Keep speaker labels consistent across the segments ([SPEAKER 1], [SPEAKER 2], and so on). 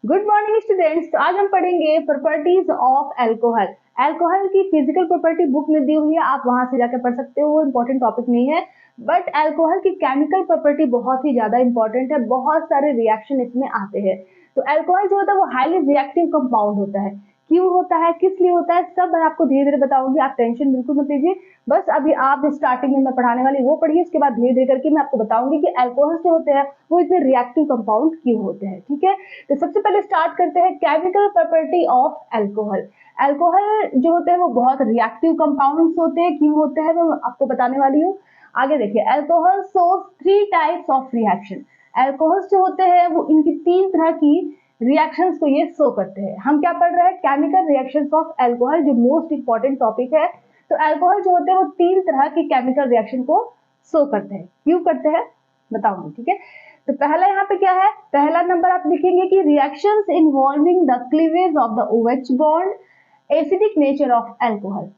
[SPEAKER 1] Good morning students. तो आज हम पढ़ेंगे प्रॉपर्टीज ऑफ अल्कोहल। अल्कोहल की फिजिकल प्रॉपर्टी बुक में दी हुई है, आप वहां से जाकर पढ़ सकते हो, वो इंपॉर्टेंट टॉपिक नहीं है। बट अल्कोहल की केमिकल प्रॉपर्टी बहुत ही ज्यादा इंपॉर्टेंट है, बहुत सारे रिएक्शन इसमें आते हैं। तो अल्कोहल जो होता है वो हाईली रिएक्टिव कंपाउंड होता है। क्यों होता है, किस लिए होता है, सब मैं आपको धीरे धीरे बताऊंगी, आप टेंशन बिल्कुल मत लीजिए। बस अभी आप स्टार्टिंग में मैं पढ़ाने वाली वो पढ़िए, उसके बाद धीरे धीरे करके मैं आपको बताऊंगी कि अल्कोहल जो होते हैं वो इतने रिएक्टिव कंपाउंड क्यों होते हैं। ठीक है, तो सबसे पहले स्टार्ट करते हैं chemical property of alcohol. Alcohol जो होते हैं वो बहुत रिएक्टिव कंपाउंड्स होते हैं। क्यों होते हैं मैं आपको बताने वाली हूँ। आगे देखिए, alcohol shows 3 types of reaction. Alcohols जो होते हैं वो इनकी 3 तरह की रिएक्शंस को ये शो करते हैं। हम क्या पढ़ रहे हैं, केमिकल रिएक्शंस ऑफ अल्कोहल, जो मोस्ट इंपॉर्टेंट टॉपिक है। तो अल्कोहल जो होते हैं वो 3 तरह की केमिकल रिएक्शन को शो करते हैं। क्यों करते हैं बताऊंगी, ठीक है। तो पहला यहाँ पे क्या है, पहला नंबर आप लिखेंगे कि reactions involving the cleavage of the OH bond, acidic nature of alcohol.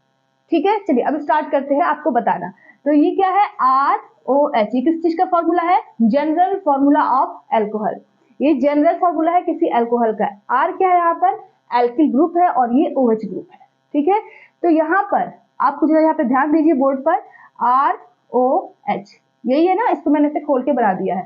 [SPEAKER 1] ठीक है, चलिए अब स्टार्ट करते हैं आपको बताना। तो ये क्या है, ROH, ये किस चीज का फॉर्मूला है, जनरल फॉर्मूला ऑफ अल्कोहल। ये जनरल फॉर्मूला है किसी अल्कोहल का। R क्या है यहाँ पर, एल्किल ग्रुप है और ये OH ग्रुप है। ठीक है, तो यहाँ पर आप कुछ यहाँ पे ध्यान दीजिए बोर्ड पर, ROH यही है ना, इसको मैंने इसे खोल के बना दिया है।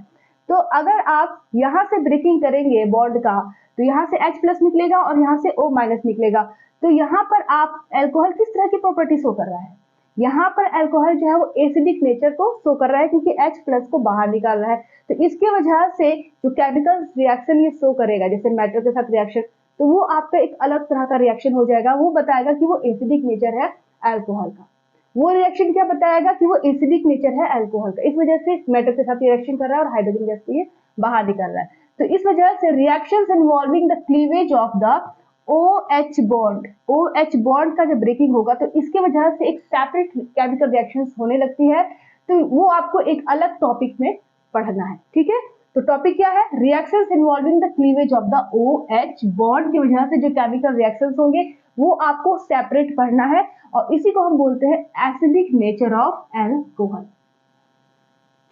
[SPEAKER 1] तो अगर आप यहाँ से ब्रेकिंग करेंगे बॉन्ड का, तो यहाँ से H+ निकलेगा और यहाँ से O- निकलेगा। तो यहाँ पर आप अल्कोहल किस तरह की प्रॉपर्टी शो कर रहा है, यहाँ पर अल्कोहल जो है वो एसिडिक नेचर को शो कर रहा है, क्योंकि H+ को बाहर निकाल रहा है। तो इसके वजह से जो केमिकल रिएक्शन ये शो करेगा, जैसे मेटल के साथ रिएक्शन, तो वो आपका एक अलग तरह का रिएक्शन हो जाएगा। वो बताएगा कि वो एसिडिक नेचर है अल्कोहल का। वो रिएक्शन क्या बताएगा कि वो एसिडिक नेचर है अल्कोहल का। इस वजह से मेटल के साथ रिएक्शन कर रहा है और हाइड्रोजन गैस को ये बाहर निकाल रहा है। तो इस वजह से reactions involving the cleavage of the OH bond, OH bond का जब ब्रेकिंग होगा तो इसके वजह से एक सेपरेट केमिकल रिएक्शंस होने लगती है। तो वो आपको एक अलग टॉपिक में पढ़ना है। ठीक है, तो टॉपिक क्या है, reactions involving the cleavage of the OH bond की वजह से जो केमिकल रिएक्शंस होंगे वो आपको सेपरेट पढ़ना है, और इसी को हम बोलते हैं एसिडिक नेचर ऑफ अल्कोहल।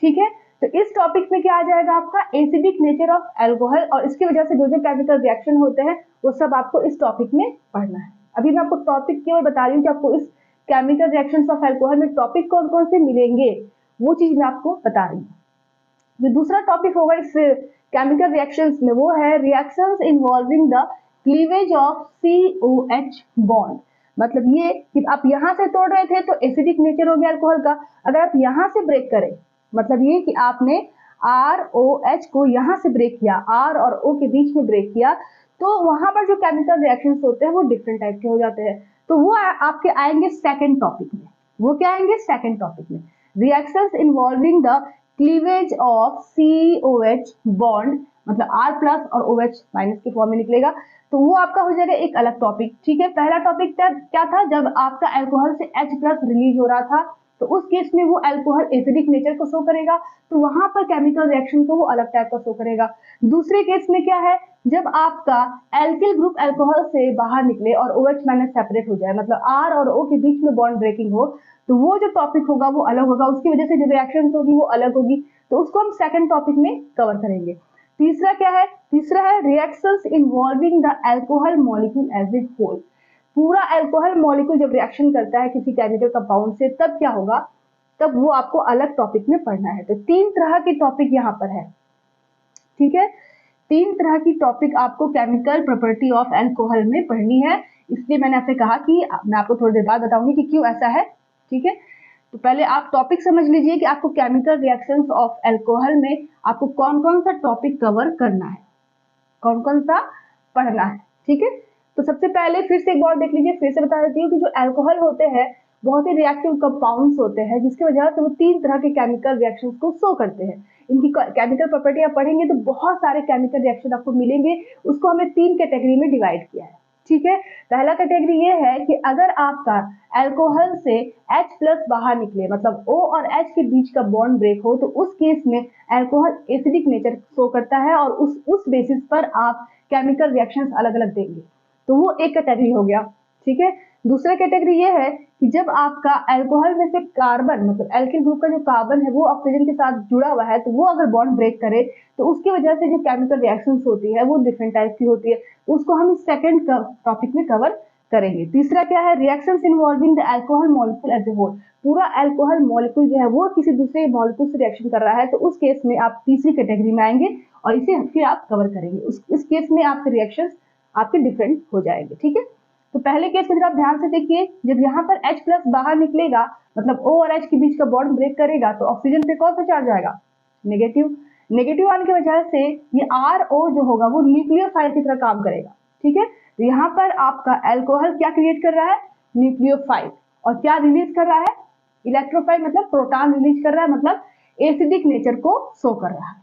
[SPEAKER 1] ठीक है, तो इस टॉपिक में क्या आ जाएगा आपका, एसिडिक नेचर ऑफ अल्कोहल, और इसकी वजह से जो जो केमिकल रिएक्शन होते हैं वो सब आपको इस टॉपिक में पढ़ना है। अभी मैं आपको टॉपिक केवल बता रही हूँ कि आपको इस केमिकल रिएक्शंस ऑफ अल्कोहल में टॉपिक कौन कौन से मिलेंगे, वो चीज मैं आपको बता रही हूँ। जो दूसरा टॉपिक होगा इस केमिकल रिएक्शंस में वो है reactions involving the cleavage of COH bond. मतलब ये कि आप यहां से तोड़ रहे थे तो एसिडिक नेचर हो गया अल्कोहल का, अगर आप यहां से ब्रेक करें, मतलब ये कि आपने ROH को यहां से ब्रेक किया, R और O के बीच में ब्रेक किया, तो वहां पर जो केमिकल रिएक्शंस होते हैं वो डिफरेंट टाइप के हो जाते हैं। तो वो आपके आएंगे सेकेंड टॉपिक में। वो क्या आएंगे सेकेंड टॉपिक में, reactions involving the cleavage of COH bond, मतलब R+ और OH- के फॉर्म में निकलेगा। तो वो आपका हो जाएगा एक अलग टॉपिक। ठीक है, पहला टॉपिक क्या था, जब आपका अल्कोहल से H+ रिलीज हो रहा था तो उस केस में वो अल्कोहल एसिडिक नेचर को शो करेगा, तो वहां पर केमिकल रिएक्शन को वो अलग टाइप का शो करेगा। दूसरे केस में क्या है, जब आपका एल्किल ग्रुप अल्कोहल से बाहर निकले और OH- सेपरेट हो जाए, मतलब R और O के बीच में बॉन्ड ब्रेकिंग हो, तो वो जो टॉपिक होगा वो अलग होगा, उसकी वजह से जो रिएक्शन होगी वो अलग होगी। तो उसको हम सेकंड टॉपिक में कवर करेंगे। तीसरा क्या है, तीसरा है reactions involving the alcohol molecule as a whole. पूरा अल्कोहल मॉलिक्यूल जब रिएक्शन करता है किसी केमिकल कंपाउंड से, तब क्या होगा, तब वो आपको अलग टॉपिक में पढ़ना है। तो 3 तरह के टॉपिक यहाँ पर है। ठीक है, 3 तरह की टॉपिक आपको केमिकल प्रॉपर्टी ऑफ अल्कोहल में पढ़नी है, इसलिए मैंने आपसे कहा कि मैं आपको थोड़ी देर बाद बताऊंगी कि क्यों ऐसा है। ठीक है, तो पहले आप टॉपिक समझ लीजिए कि आपको केमिकल रिएक्शंस ऑफ अल्कोहल में आपको कौन कौन सा टॉपिक कवर करना है, कौन कौन सा पढ़ना है। ठीक है, तो सबसे पहले फिर से एक बार देख लीजिए, फिर से बता देती हूँ कि जो अल्कोहल होते हैं बहुत ही रिएक्टिव कंपाउंड्स होते हैं, जिसकी वजह से वो 3 तरह के केमिकल रिएक्शंस को शो करते हैं। इनकी केमिकल प्रॉपर्टी आप पढ़ेंगे तो बहुत सारे केमिकल रिएक्शन आपको मिलेंगे, उसको हमने 3 कैटेगरी में डिवाइड किया है। ठीक है, पहला कैटेगरी ये है कि अगर आपका अल्कोहल से H+ बाहर निकले, मतलब O और H के बीच का बॉन्ड ब्रेक हो, तो उस केस में अल्कोहल एसिडिक नेचर शो करता है और उस बेसिस पर आप केमिकल रिएक्शंस अलग अलग देंगे। तो वो एक कैटेगरी हो गया। ठीक है, दूसरा कैटेगरी ये है कि जब आपका अल्कोहल में से कार्बन मतलब एल्किल ग्रुप का जो कार्बन है वो ऑक्सीजन के साथ जुड़ा हुआ है, तो वो अगर बॉन्ड ब्रेक करे तो उसकी वजह से जो केमिकल रिएक्शंस होती है वो डिफरेंट टाइप की होती है, तो उसको हम इस सेकंड टॉपिक में कवर करेंगे। तीसरा क्या है, reactions involving the alcohol molecule as a whole. पूरा अल्कोहल मॉलिक्यूल जो है वो किसी दूसरे मॉलिक्यूल से रिएक्शन कर रहा है, तो उस केस में आप तीसरी कैटेगरी में आएंगे और इसे फिर आप कवर करेंगे। इस केस में आपके रिएक्शंस आपके डिफरेंट हो जाएंगे, ठीक है। तो पहले केस में जरा आप ध्यान से देखिए, जब यहाँ पर H प्लस बाहर निकलेगा मतलब O और H के बीच का बॉन्ड ब्रेक करेगा तो ऑक्सीजन पे कौन सा चार्ज आएगा, नेगेटिव। नेगेटिव आने की वजह से ये RO जो होगा वो न्यूक्लियोफाइल की तरह काम करेगा, ठीक है। तो यहाँ पर आपका अल्कोहल क्या क्रिएट कर रहा है, न्यूक्लियोफाइल, और क्या रिलीज कर रहा है, इलेक्ट्रोफाइल, मतलब प्रोटॉन रिलीज कर रहा है, मतलब एसिडिक नेचर को शो कर रहा है,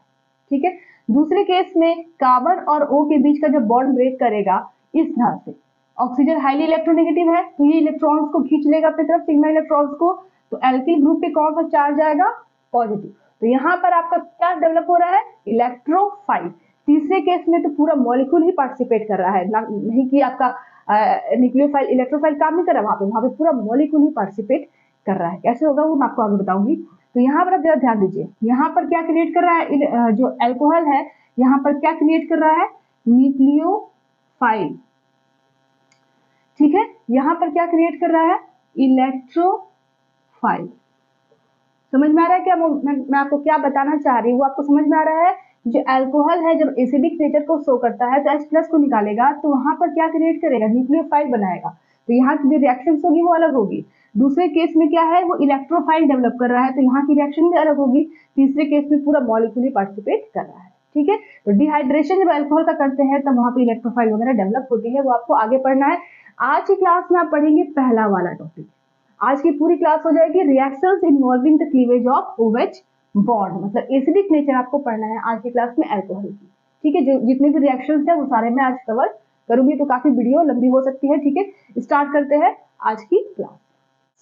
[SPEAKER 1] ठीक है। दूसरे केस में कार्बन और O के बीच का जो बॉन्ड ब्रेक करेगा इस तरह से, ऑक्सीजन हाईली इलेक्ट्रोनेगेटिव है तो ये इलेक्ट्रॉन्स को खींच लेगा अपनी तरफ, सिग्मा इलेक्ट्रॉन्स को, तो एल्किल ग्रुप पे कौन सा चार्ज आएगा, पॉजिटिव। तो यहाँ पर आपका क्या डेवलप हो रहा है, इलेक्ट्रोफाइल। तीसरे केस में तो पूरा मॉलिक्यूल ही पार्टिसिपेट कर रहा है, नहीं कि आपका न्यूक्लियोफाइल इलेक्ट्रोफाइल काम नहीं कर रहा, वहां पे पूरा मॉलिक्यूल ही पार्टिसिपेट कर रहा है। कैसे होगा वो मैं आपको आगे बताऊंगी। तो यहाँ पर आप जरा ध्यान दीजिए, यहाँ पर क्या क्रिएट कर रहा है, जो अल्कोहल है यहाँ पर क्या क्रिएट कर रहा है, न्यूक्लियोफाइल, ठीक है। यहाँ पर क्या क्रिएट कर रहा है, इलेक्ट्रोफाइल। समझ में आ रहा है क्या मैं आपको क्या बताना चाह रही हूँ, आपको समझ में आ रहा है। जो अल्कोहल है जब एसिडिक नेचर को शो करता है तो H प्लस को निकालेगा तो वहां पर क्या क्रिएट करेगा, न्यूक्लियोफाइल बनाएगा, तो यहाँ की जो रिएक्शन होगी वो अलग होगी। दूसरे केस में क्या है, वो इलेक्ट्रोफाइल डेवलप कर रहा है तो यहाँ की रिएक्शन भी अलग होगी। तीसरे केस में पूरा मॉलिक्यूल ही पार्टिसिपेट कर रहा है, ठीक है। तो डिहाइड्रेशन जब अल्कोहल का करते हैं तब वहां पे इलेक्ट्रोफाइल वगैरह डेवलप होती है, वो आपको आगे पढ़ना है। आज की क्लास में आप पढ़ेंगे पहला वाला टॉपिक। आज की पूरी क्लास हो जाएगी reactions involving the cleavage of OH bond, मतलब एसिडिक नेचर आपको पढ़ना है आज की क्लास में अल्कोहल की, ठीक है। जो जितने भी रिएक्शंस है वो सारे मैं आज कवर करूंगी, तो काफी वीडियो लंबी हो सकती है, ठीक है। स्टार्ट करते हैं आज की class.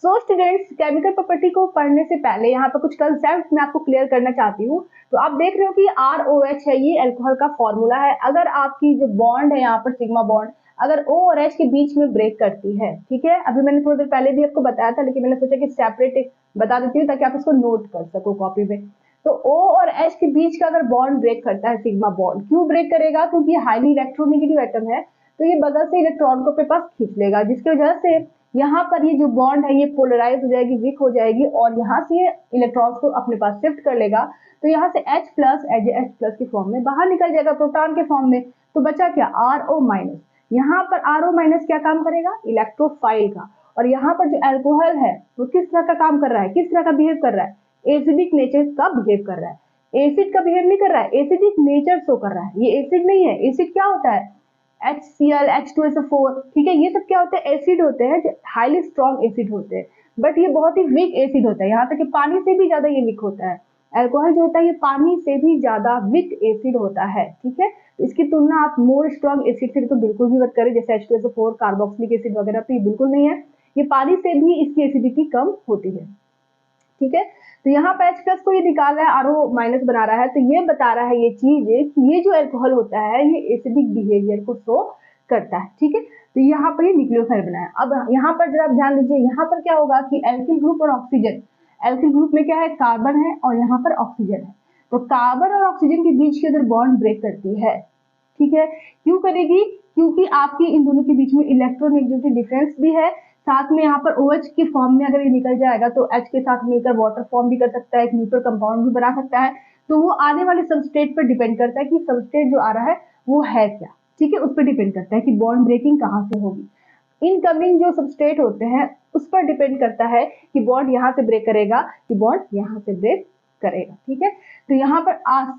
[SPEAKER 1] So students, chemical property को पढ़ने से पहले यहाँ पर कुछ कंसेप्ट मैं आपको क्लियर करना चाहती हूँ। तो आप देख रहे हो कि ROH है, ये अल्कोहल का फॉर्मूला है। अगर आपकी जो बॉन्ड है यहाँ पर सिग्मा बॉन्ड अगर O और H के बीच में ब्रेक करती है, ठीक है, अभी मैंने थोड़ी देर पहले भी आपको बताया था लेकिन मैंने सोचा कि सेपरेट बता देती हूँ ताकि आप इसको नोट कर सको कॉपी में। तो O और H के बीच का अगर बॉन्ड ब्रेक करता है सिग्मा बॉन्ड, क्यों ब्रेक करेगा, क्योंकि हाईली इलेक्ट्रोनेगेटिव एटम है तो ये बगल से इलेक्ट्रॉन को अपने पास खींच लेगा, जिसकी वजह से यहाँ पर ये जो बॉन्ड है ये पोलराइज हो जाएगी, वीक हो जाएगी और यहाँ से ये इलेक्ट्रॉन्स को अपने पास शिफ्ट कर लेगा। तो यहाँ से H प्लस H प्लस की फॉर्म में बाहर निकल जाएगा प्रोटॉन के फॉर्म में, तो बचा क्या, RO माइनस। यहाँ पर RO माइनस क्या काम करेगा, इलेक्ट्रोफाइल का। और यहाँ पर जो अल्कोहल है वो किस तरह का काम कर रहा है, किस तरह का बिहेव कर रहा है, एसिडिक नेचर का बिहेव कर रहा है। एसिड का बिहेव नहीं कर रहा है, एसिडिक नेचर शो कर रहा है। ये एसिड नहीं है, एसिड क्या होता है, HCl, H2SO4, ठीक है, ये सब क्या होते हैं, एसिड होते हैं, हाईली स्ट्रॉन्ग एसिड होते हैं, बट ये बहुत ही वीक एसिड होता है, यहाँ तक कि पानी से भी ज्यादा ये वीक होता है। अल्कोहल जो होता है ये पानी से भी ज्यादा वीक एसिड होता है, ठीक है। इसकी तुलना आप मोर स्ट्रॉन्ग एसिड से तो बिल्कुल भी मत करें, जैसे H2SO4, कार्बोक्सिलिक एसिड वगैरह, तो ये बिल्कुल नहीं है, ये पानी से भी इसकी एसिडिटी कम होती है, ठीक है। तो यहाँ पर H प्लस को ये निकाल रहा है, RO माइनस बना रहा है, तो ये बता रहा है ये चीज कि ये जो अल्कोहल होता है ये एसिडिक बिहेवियर को शो करता है, ठीक है। तो यहाँ पर ये न्यूक्लियोफाइल बनाया। अब यहाँ पर जरा ध्यान दीजिए, यहाँ पर क्या होगा कि एल्किल ग्रुप और ऑक्सीजन, एल्किल ग्रुप में क्या है, कार्बन है और यहाँ पर ऑक्सीजन है, तो कार्बन और ऑक्सीजन के बीच के अंदर बॉन्ड ब्रेक करती है, ठीक है। क्यों करेगी, क्योंकि आपकी इन दोनों के बीच में इलेक्ट्रोनेगेटिविटी डिफरेंस भी है, साथ में यहाँ पर OH के फॉर्म में अगर ये निकल जाएगा तो H के साथ मिलकर वाटर फॉर्म भी कर सकता है, एक न्यूट्रल कंपाउंड भी बना सकता है। तो वो आने वाले सबस्ट्रेट पर डिपेंड करता है कि सबस्ट्रेट जो आ रहा है वो है क्या, ठीक है, उस पर डिपेंड करता है कि बॉन्ड ब्रेकिंग कहाँ से होगी। इनकमिंग जो सबस्ट्रेट होते हैं उस पर डिपेंड करता है कि बॉन्ड यहाँ से ब्रेक करेगा कि बॉन्ड यहाँ से ब्रेक करेगा, ठीक है। तो यहाँ पर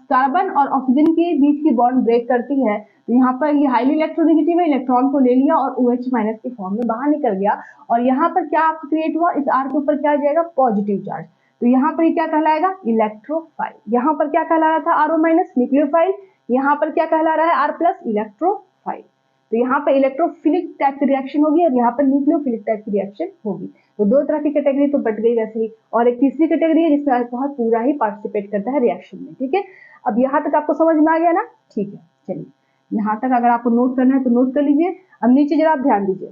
[SPEAKER 1] कार्बन और ऑक्सीजन के बीच की बॉन्ड ब्रेक करती है, तो यहाँ पर ये हाईली इलेक्ट्रोनेगेटिव है, इलेक्ट्रॉन को ले लिया और OH माइनस के फॉर्म में बाहर निकल गया, और यहाँ पर क्या क्रिएट हुआ, इस R के ऊपर क्या आ जाएगा, पॉजिटिव चार्ज। तो यहाँ पर क्या कहलाएगा, इलेक्ट्रोफाइल। यहाँ पर क्या कहला रहा था, RO माइनस न्यूक्लियोफाइल, यहाँ पर क्या कहला रहा है, R प्लस इलेक्ट्रोफाइल। तो यहाँ पर इलेक्ट्रोफिलिक टाइप की रिएक्शन होगी और यहाँ पर न्यूक्लियोफिलिक टाइप की रिएक्शन होगी। तो दो तरह की कैटेगरी तो बट गई वैसे ही, और एक तीसरी कैटेगरी है जिसमें अल्कोहल पूरा ही पार्टिसिपेट करता है रिएक्शन में, ठीक है। अब यहाँ तक आपको समझ में आ गया ना, ठीक है। चलिए यहाँ तक अगर आपको नोट करना है तो नोट कर लीजिए। अब नीचे जरा आप ध्यान दीजिए,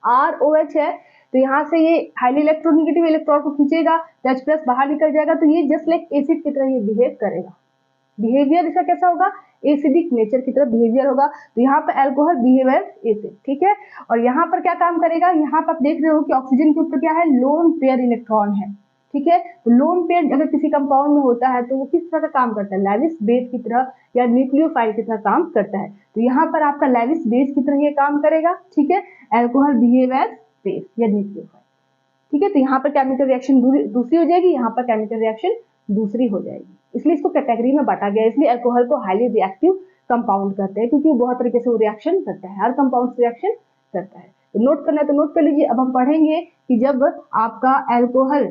[SPEAKER 1] ROH है तो यहाँ से ये हाईली इलेक्ट्रोनेगेटिव इलेक्ट्रॉन को खींचेगा, तो H+ बाहर निकल जाएगा, तो ये जस्ट लाइक एसिड की तरह ये बिहेव करेगा। बिहेवियर इसका कैसा होगा, एसिडिक नेचर की तरह बिहेवियर होगा। तो यहाँ पर अल्कोहल बिहेव एज एसिड, ठीक है। और यहाँ पर क्या काम करेगा, यहाँ पर आप देख रहे हो कि ऑक्सीजन के ऊपर क्या है, लोन पेयर इलेक्ट्रॉन है, ठीक है। तो लोन पेयर अगर किसी कंपाउंड में होता है तो वो किस तरह का काम करता है, लेविस बेस की तरह या न्यूक्लियोफाइल की तरह काम करता है। तो यहाँ पर आपका लेविस बेस की तरह ये काम करेगा, ठीक है। अल्कोहल बिहेव एज बेस या न्यूक्लियोफाइल, ठीक है। तो यहाँ पर केमिकल रिएक्शन दूसरी हो जाएगी, यहाँ पर केमिकल रिएक्शन दूसरी हो जाएगी, इसलिए इसको कैटेगरी में बांटा गया। इसलिए अल्कोहल को हाईली रिएक्टिव कंपाउंड करते हैं, क्योंकि वो बहुत तरीके से वो रिएक्शन करता है, हर कंपाउंड से रिएक्शन करता है। तो नोट करना है तो नोट कर लीजिए। अब हम पढ़ेंगे कि जब आपका अल्कोहल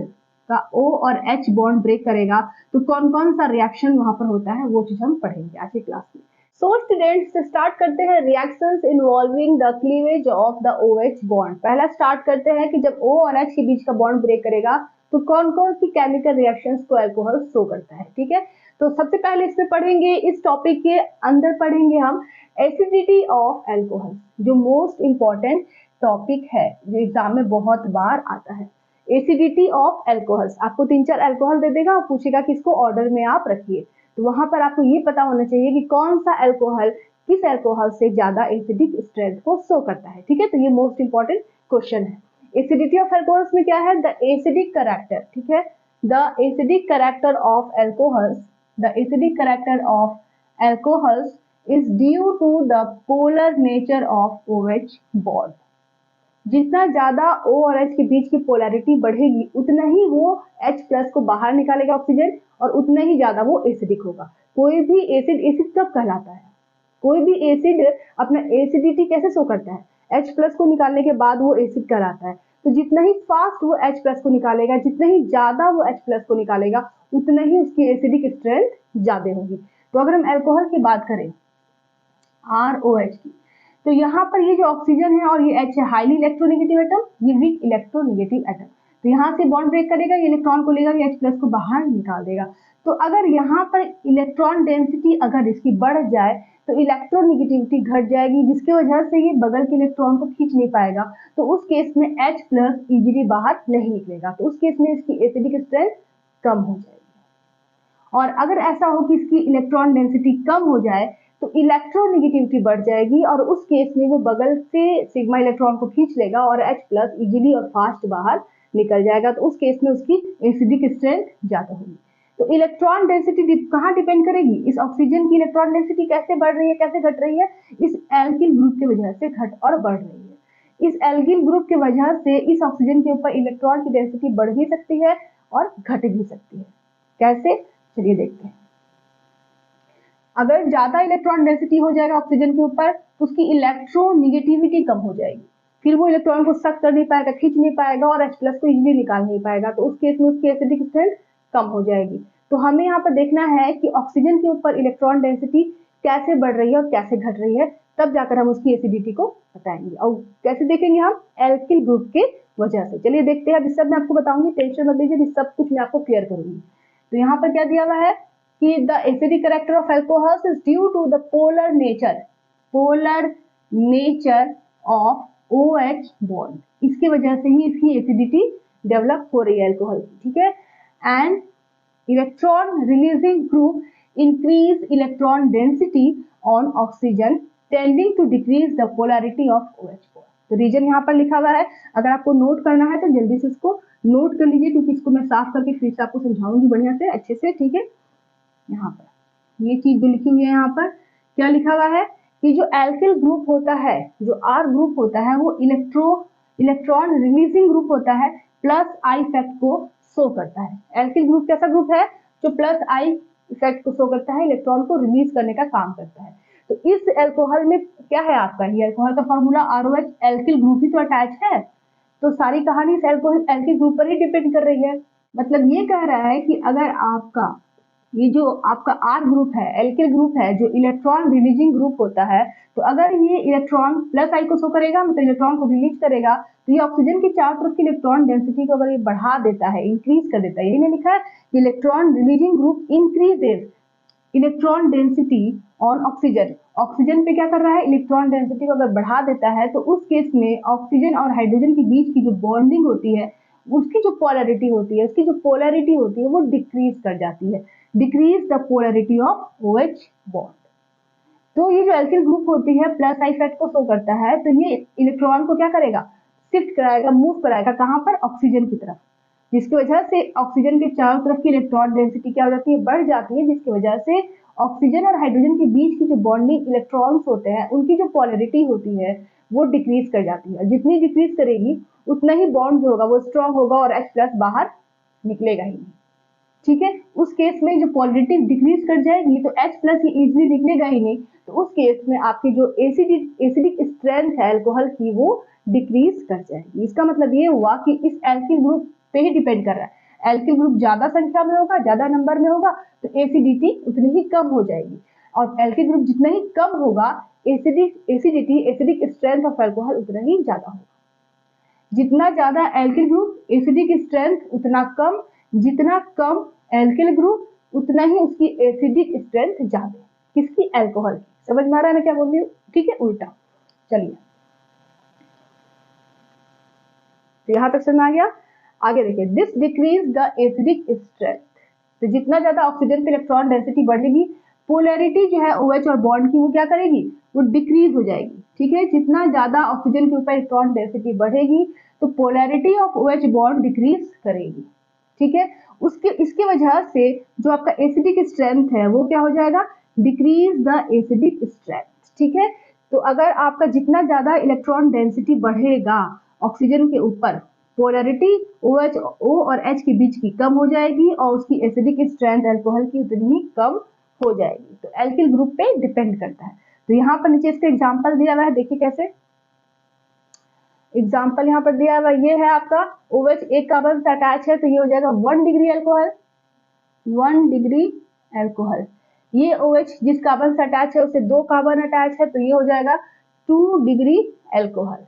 [SPEAKER 1] का O और H बॉन्ड ब्रेक करेगा तो कौन कौन सा रिएक्शन वहां पर होता है, वो चीज हम पढ़ेंगे आज की क्लास में। सो स्टूडेंट्स, स्टार्ट करते हैं reactions involving the cleavage of the OH bond. पहला स्टार्ट करते हैं कि जब O और H के बीच का बॉन्ड ब्रेक करेगा तो कौन कौन सी केमिकल रिएक्शंस को अल्कोहल शो करता है, ठीक है। तो सबसे पहले इसमें पढ़ेंगे, इस टॉपिक के अंदर पढ़ेंगे हम एसिडिटी ऑफ अल्कोहल, जो मोस्ट इंपॉर्टेंट टॉपिक है, जो एग्जाम में बहुत बार आता है। एसिडिटी ऑफ अल्कोहल्स, आपको 3-4 अल्कोहल दे देगा और पूछेगा कि इसको ऑर्डर में आप रखिए, तो वहां पर आपको ये पता होना चाहिए कि कौन सा अल्कोहल किस अल्कोहल से ज्यादा एसिडिक स्ट्रेंथ को शो करता है, ठीक है। तो ये मोस्ट इंपॉर्टेंट क्वेश्चन है। एसिडिटी ऑफ अल्कोहल्स में क्या है, द एसिडिक कैरेक्टर, ठीक है, the acidic character of alcohols, the acidic character of alcohols is due to the polar nature of OH bond. जितना ज्यादा O और H के बीच की पोलैरिटी बढ़ेगी उतना ही वो H+ को बाहर निकालेगा ऑक्सीजन, और उतना ही ज्यादा वो एसिडिक होगा। कोई भी एसिड एसिड कब कहलाता है, कोई भी एसिड अपना एसिडिटी कैसे शो करता है, H+ को निकालने के बाद वो एसिड कहलाता है। तो जितना ही फास्ट वो H+ को निकालेगा, जितना ही ज्यादा वो H+ को निकालेगा, उतना ही उसकी एसिडिक स्ट्रेंथ ज्यादा होगी। तो अगर हम अल्कोहल की बात करें, ROH की, तो यहाँ पर ये जो ऑक्सीजन है और ये H है, हाईली इलेक्ट्रोनेगेटिव एटम, ये वीक इलेक्ट्रोनेगेटिव एटम। तो यहाँ से बॉन्ड ब्रेक करेगा, ये इलेक्ट्रॉन को लेगा, ये H+ को बाहर निकाल देगा। तो अगर यहाँ पर इलेक्ट्रॉन डेंसिटी अगर इसकी बढ़ जाए तो इलेक्ट्रोनेगेटिविटी घट जाएगी, जिसकी वजह से ये बगल के इलेक्ट्रॉन को खींच नहीं पाएगा। तो उस केस में H+ इजीली बाहर नहीं निकलेगा, तो उस केस में इसकी एसिडिक स्ट्रेंथ कम हो जाएगी। और अगर ऐसा हो कि इसकी इलेक्ट्रॉन डेंसिटी कम हो जाए तो इलेक्ट्रोनेगेटिविटी बढ़ जाएगी, और उस केस में वो बगल से सिग्मा इलेक्ट्रॉन को खींच लेगा और H+ इजीली और फास्ट बाहर निकल जाएगा। तो उस केस में उसकी एसिडिक स्ट्रेंथ ज्यादा होगी। तो इलेक्ट्रॉन डेंसिटी कहाँ डिपेंड करेगी, इस ऑक्सीजन की इलेक्ट्रॉन डेंसिटी कैसे बढ़ रही है, कैसे घट रही है, इस एल्किल ग्रुप की वजह से घट और बढ़ रही है। इस एल्किल ग्रुप की वजह से इस ऑक्सीजन के ऊपर इलेक्ट्रॉन की डेंसिटी बढ़ भी सकती है और घट भी सकती है। कैसे, चलिए देखते हैं। अगर ज्यादा इलेक्ट्रॉन डेंसिटी हो जाएगा ऑक्सीजन के ऊपर तो उसकी इलेक्ट्रोनेगेटिविटी कम हो जाएगी, फिर वो इलेक्ट्रॉन को सक कर नहीं पाएगा, खींच नहीं पाएगा और H+ को इजीली निकाल नहीं पाएगा। तो उस केस में उसकी एसिडिक स्ट्रेंथ कम हो जाएगी। तो हमें यहाँ पर देखना है कि ऑक्सीजन के ऊपर इलेक्ट्रॉन डेंसिटी कैसे बढ़ रही है और कैसे घट रही है, तब जाकर हम उसकी एसिडिटी को बताएंगे। और कैसे देखेंगे हम, एल्किल ग्रुप के वजह से। चलिए देखते हैं। अब इस सब मैं आपको बताऊंगी, टेंशन मत लीजिए, इस सब कुछ मैं आपको क्लियर करूंगी। तो यहाँ पर क्या दिया हुआ है कि the acidic character of alcohols is due to the polar nature of OH bond. इसकी वजह से ही इसकी एसिडिटी डेवलप हो रही है अल्कोहल की, ठीक है। And electron releasing group increase electron density on oxygen tending to decrease the polarity of OH bond. तो रीजन यहाँ पर लिखा हुआ है, अगर आपको नोट करना है तो जल्दी से इसको नोट कर लीजिए, क्योंकि इसको मैं साफ करके फिर से आपको समझाऊंगी बढ़िया से, अच्छे से, ठीक है। यहाँ पर ये चीज जो लिखी हुई है, यहाँ पर क्या लिखा हुआ है कि जो एल्किल ग्रुप होता है, जो R ग्रुप होता है, वो इलेक्ट्रॉन रिलीजिंग ग्रुप होता है, +I इफेक्ट को शो करता है। एल्किल ग्रुप कैसा ग्रुप है, जो +I इफेक्ट को शो करता है, इलेक्ट्रॉन को रिलीज करने का काम करता है। तो इस अल्कोहल में क्या है आपका, ये अल्कोहल का फॉर्मूला ROH, एल्किल ग्रुप ही तो अटैच है। तो सारी कहानी इस एल्किल ग्रुप पर ही डिपेंड कर रही है। मतलब ये कह रहा है कि अगर आपका ये जो आपका R ग्रुप है, एल्किल ग्रुप है, जो इलेक्ट्रॉन रिलीजिंग ग्रुप होता है, तो अगर ये इलेक्ट्रॉन +I को शो करेगा, मतलब इलेक्ट्रॉन को रिलीज करेगा, तो ये ऑक्सीजन की चारों तरफ की इलेक्ट्रॉन डेंसिटी को अगर ये बढ़ा देता है, इंक्रीज कर देता है, यही लिखा है electron releasing group increases electron density on oxygen, oxygen पे क्या कर रहा है, इलेक्ट्रॉन डेंसिटी को अगर बढ़ा देता है तो उस केस में ऑक्सीजन और हाइड्रोजन के बीच की जो बॉन्डिंग होती है, उसकी जो पोलैरिटी होती है, वो डिक्रीज कर जाती है, decrease the polarity of OH bond. तो ये जो एल्किल ग्रुप होती है प्लस आई इफेक्ट को शो करता है, तो ये इलेक्ट्रॉन को क्या करेगा, शिफ्ट कराएगा, मूव कराएगा, कहाँ पर, ऑक्सीजन की तरफ, जिसकी वजह से ऑक्सीजन के चारों तरफ की इलेक्ट्रॉन डेंसिटी क्या हो जाती है, बढ़ जाती है, जिसकी वजह से ऑक्सीजन और हाइड्रोजन के बीच की जो बॉन्डिंग इलेक्ट्रॉन्स होते हैं उनकी जो पोलैरिटी होती है वो डिक्रीज कर जाती है। जितनी डिक्रीज करेगी उतना ही बॉन्ड जो होगा वो स्ट्रॉन्ग होगा और H प्लस बाहर निकलेगा ही नहीं। ठीक है, उस केस में जो पोलैरिटी डिक्रीज कर जाएगी तो H प्लस ये इजिली निकलेगा ही नहीं, तो उस केस में आपकी जो एसिडिक स्ट्रेंथ है अल्कोहल की वो डिक्रीज कर जाएगी। इसका मतलब ये हुआ कि इस एल्किल ग्रुप पे ही डिपेंड कर रहा है, एल्किल ग्रुप ज्यादा संख्या में होगा, ज्यादा नंबर में होगा तो एसिडिटी उतनी ही कम हो जाएगी, और एल्किल ग्रुप जितना ही कम होगा एसिडिक स्ट्रेंथ ऑफ अल्कोहल उतना ही ज्यादा होगा। जितना ज्यादा एल्किल ग्रुप एसिडिक स्ट्रेंथ उतना कम, जितना कम एल्किल ग्रुप उतना ही उसकी एसिडिक स्ट्रेंथ ज्यादा, किसकी, अल्कोहल की। समझ में आ रहा है मैं क्या बोल रही हूँ, ठीक है, उल्टा। चलिए तो यहां तक समझ में आ गया। आगे देखिए, this decrease the acidic strength, तो जितना ज्यादा ऑक्सीजन की इलेक्ट्रॉन डेंसिटी बढ़ेगी, पोलैरिटी जो है OH और बॉन्ड की वो क्या करेगी, वो डिक्रीज हो जाएगी। ठीक है, जितना ज्यादा ऑक्सीजन के ऊपर इलेक्ट्रॉन डेंसिटी बढ़ेगी तो polarity of OH bond decrease करेगी। ठीक है, इसकी वजह से जो आपका एसिडिक स्ट्रेंथ है वो क्या हो जाएगा, डिक्रीज द एसिडिक स्ट्रेंथ। ठीक है, तो अगर आपका जितना ज्यादा इलेक्ट्रॉन डेंसिटी बढ़ेगा ऑक्सीजन के ऊपर, पोलैरिटी OH O और H के बीच की कम हो जाएगी और उसकी एसिडिक स्ट्रेंथ अल्कोहल की उतनी ही कम हो जाएगी। तो एल्किल ग्रुप पे डिपेंड करता है। तो यहाँ पर नीचे इसका एग्जांपल दिया हुआ है, देखिए कैसे एग्जाम्पल यहाँ पर दिया हुआ, ये है आपका OH एक कार्बन से अटैच है तो ये हो जाएगा 1 डिग्री अल्कोहल, 1 डिग्री अल्कोहल। ये OH जिस कार्बन से अटैच है उससे 2 कार्बन अटैच है तो ये हो जाएगा 2 डिग्री अल्कोहल।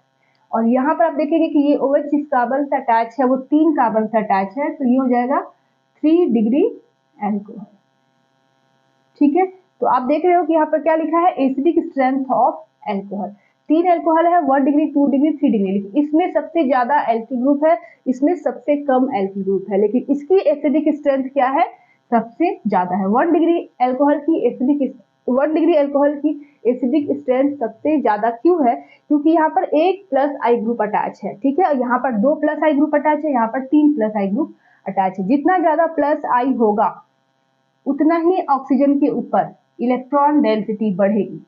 [SPEAKER 1] और यहाँ पर आप देखेंगे कि ये OH जिस कार्बन से अटैच है वो 3 कार्बन से अटैच है तो ये हो जाएगा 3 डिग्री अल्कोहल। ठीक है, तो आप देख रहे हो कि यहाँ पर क्या लिखा है, acidic strength of alcohol. 3 alcohol है, 1 डिग्री, 2 डिग्री, 3 डिग्री, लेकिन इसमें सबसे ज्यादा एल्किल ग्रुप है, इसमें सबसे कम एल्किल ग्रुप है, लेकिन इसकी एसिडिक स्ट्रेंथ क्या है, सबसे ज्यादा है। 1 डिग्री अल्कोहल की एसिडिक स्ट्रेंथ सबसे ज्यादा क्यों है, क्योंकि यहाँ पर एक प्लस आई ग्रुप अटैच है। ठीक है, यहाँ पर 2 प्लस आई ग्रुप अटैच है, यहाँ पर 3 प्लस आई ग्रुप अटैच है। जितना ज्यादा प्लस आई होगा उतना ही ऑक्सीजन के ऊपर इलेक्ट्रॉन डेंसिटी बढ़ेगी।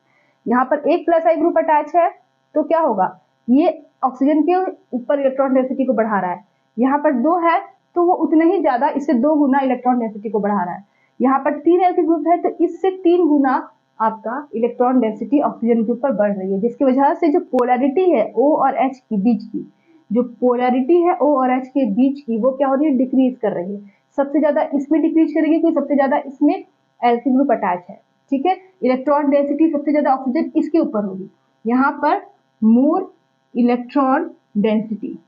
[SPEAKER 1] यहाँ पर एक प्लस आई ग्रुप अटैच है तो क्या होगा, ये ऑक्सीजन के ऊपर इलेक्ट्रॉन डेंसिटी को बढ़ा रहा है। यहाँ पर 2 है तो वो उतना ही ज्यादा, इससे 2 गुना इलेक्ट्रॉन डेंसिटी को बढ़ा रहा है। यहाँ पर 3 एल्किल ग्रुप है तो इससे 3 गुना आपका इलेक्ट्रॉन डेंसिटी ऑक्सीजन के ऊपर बढ़ रही है, जिसकी वजह से जो पोलैरिटी है O और H के बीच की, जो पोलैरिटी है O और H के बीच की वो क्या हो रही है, डिक्रीज कर रही है। सबसे ज्यादा इसमें डिक्रीज करेगी क्योंकि सबसे ज्यादा इसमें एल्किल ग्रुप अटैच है। ठीक है, इलेक्ट्रॉन डेंसिटी सबसे ज्यादा ऑक्सीजन इसके ऊपर होगी, यहाँ पर मोर इलेक्ट्रॉन डेंसिटी।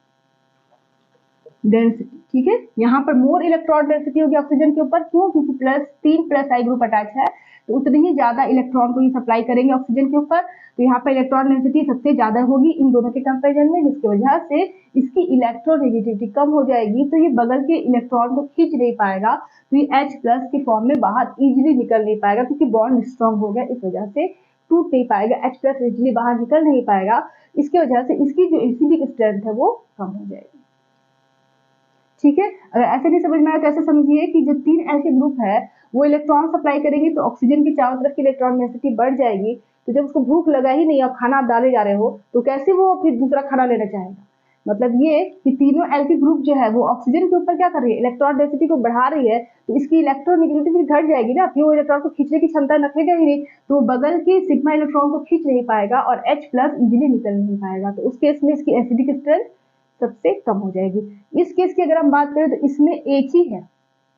[SPEAKER 1] ठीक है, यहाँ पर मोर इलेक्ट्रॉन डेंसिटी होगी ऑक्सीजन के ऊपर, क्यों, क्योंकि 3 प्लस आई ग्रुप अटैच है तो उतनी ही ज्यादा इलेक्ट्रॉन को ये सप्लाई करेंगे ऑक्सीजन के ऊपर, तो यहाँ पर इलेक्ट्रॉन डेंसिटी सबसे ज्यादा होगी इन दोनों के कंपेरिजन में, जिसकी वजह से इसकी इलेक्ट्रोनेगेटिविटी कम हो जाएगी, तो ये बगल के इलेक्ट्रॉन को खींच नहीं पाएगा, तो ये H प्लस के फॉर्म में बाहर इजिली निकल नहीं पाएगा, क्योंकि बॉन्ड स्ट्रॉन्ग हो गया, इस वजह से टूट नहीं पाएगा, H प्लस इजिली बाहर निकल नहीं पाएगा, इसकी वजह से इसकी जो एसिडिक स्ट्रेंथ है वो कम हो जाएगी। ठीक है, अगर ऐसे नहीं समझ में आया तो ऐसे समझिए कि जो 3 एल्किल ग्रुप है वो इलेक्ट्रॉन सप्लाई करेगी तो ऑक्सीजन की चारों तरफ की इलेक्ट्रॉन डेंसिटी बढ़ जाएगी, तो जब उसको भूख लगा ही नहीं और खाना आप डाले जा रहे हो तो कैसे वो फिर दूसरा खाना लेना चाहेगा। मतलब ये कि तीनों एल्किल ग्रुप जो है वो ऑक्सीजन के ऊपर क्या कर रही है, इलेक्ट्रॉन डेंसिटी को बढ़ा रही है, तो इसकी इलेक्ट्रोनेगेटिविटी घट जाएगी ना, फिर वो इलेक्ट्रॉन को खींचने की क्षमता रखेगा ही नहीं, तो वो बगल की सिग्मा इलेक्ट्रॉन को खींच नहीं पाएगा और H प्लस इजिली निकल नहीं पाएगा, तो उस केस में इसकी एसिडिक स्ट्रेंथ सबसे कम हो जाएगी। इस केस की अगर हम बात करें तो इसमें एक ही है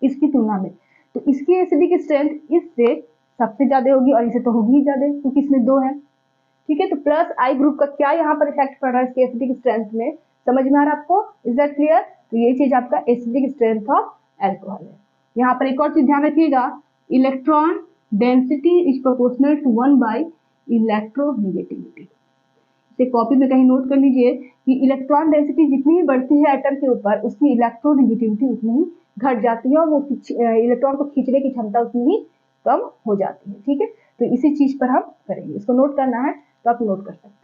[SPEAKER 1] इसकी तुलना में, तो इसकी एसिडिक स्ट्रेंथ इससे सबसे ज्यादा होगी और इसे तो होगी ही ज्यादा क्योंकि इसमें 2 है। ठीक है, तो प्लस आई ग्रुप का क्या यहाँ पर इफेक्ट पड़ रहा है इसकी एसिडिक स्ट्रेंथ में, समझ में आ रहा है आपको, इज दैट क्लियर। तो ये चीज आपका एसिडिक स्ट्रेंथ ऑफ अल्कोहल है। यहाँ पर एक और चीज ध्यान रखिएगा, electron density is proportional to 1 by electronegativity. इसे कॉपी में कहीं नोट कर लीजिए कि इलेक्ट्रॉन डेंसिटी जितनी ही बढ़ती है एटम के ऊपर, उसकी इलेक्ट्रोनेगेटिविटी उतनी ही घट जाती है और वो इलेक्ट्रॉन को खींचने की क्षमता उतनी ही कम हो जाती है। ठीक है, तो इसी चीज पर हम करेंगे, इसको नोट करना है तो आप नोट कर सकते हैं।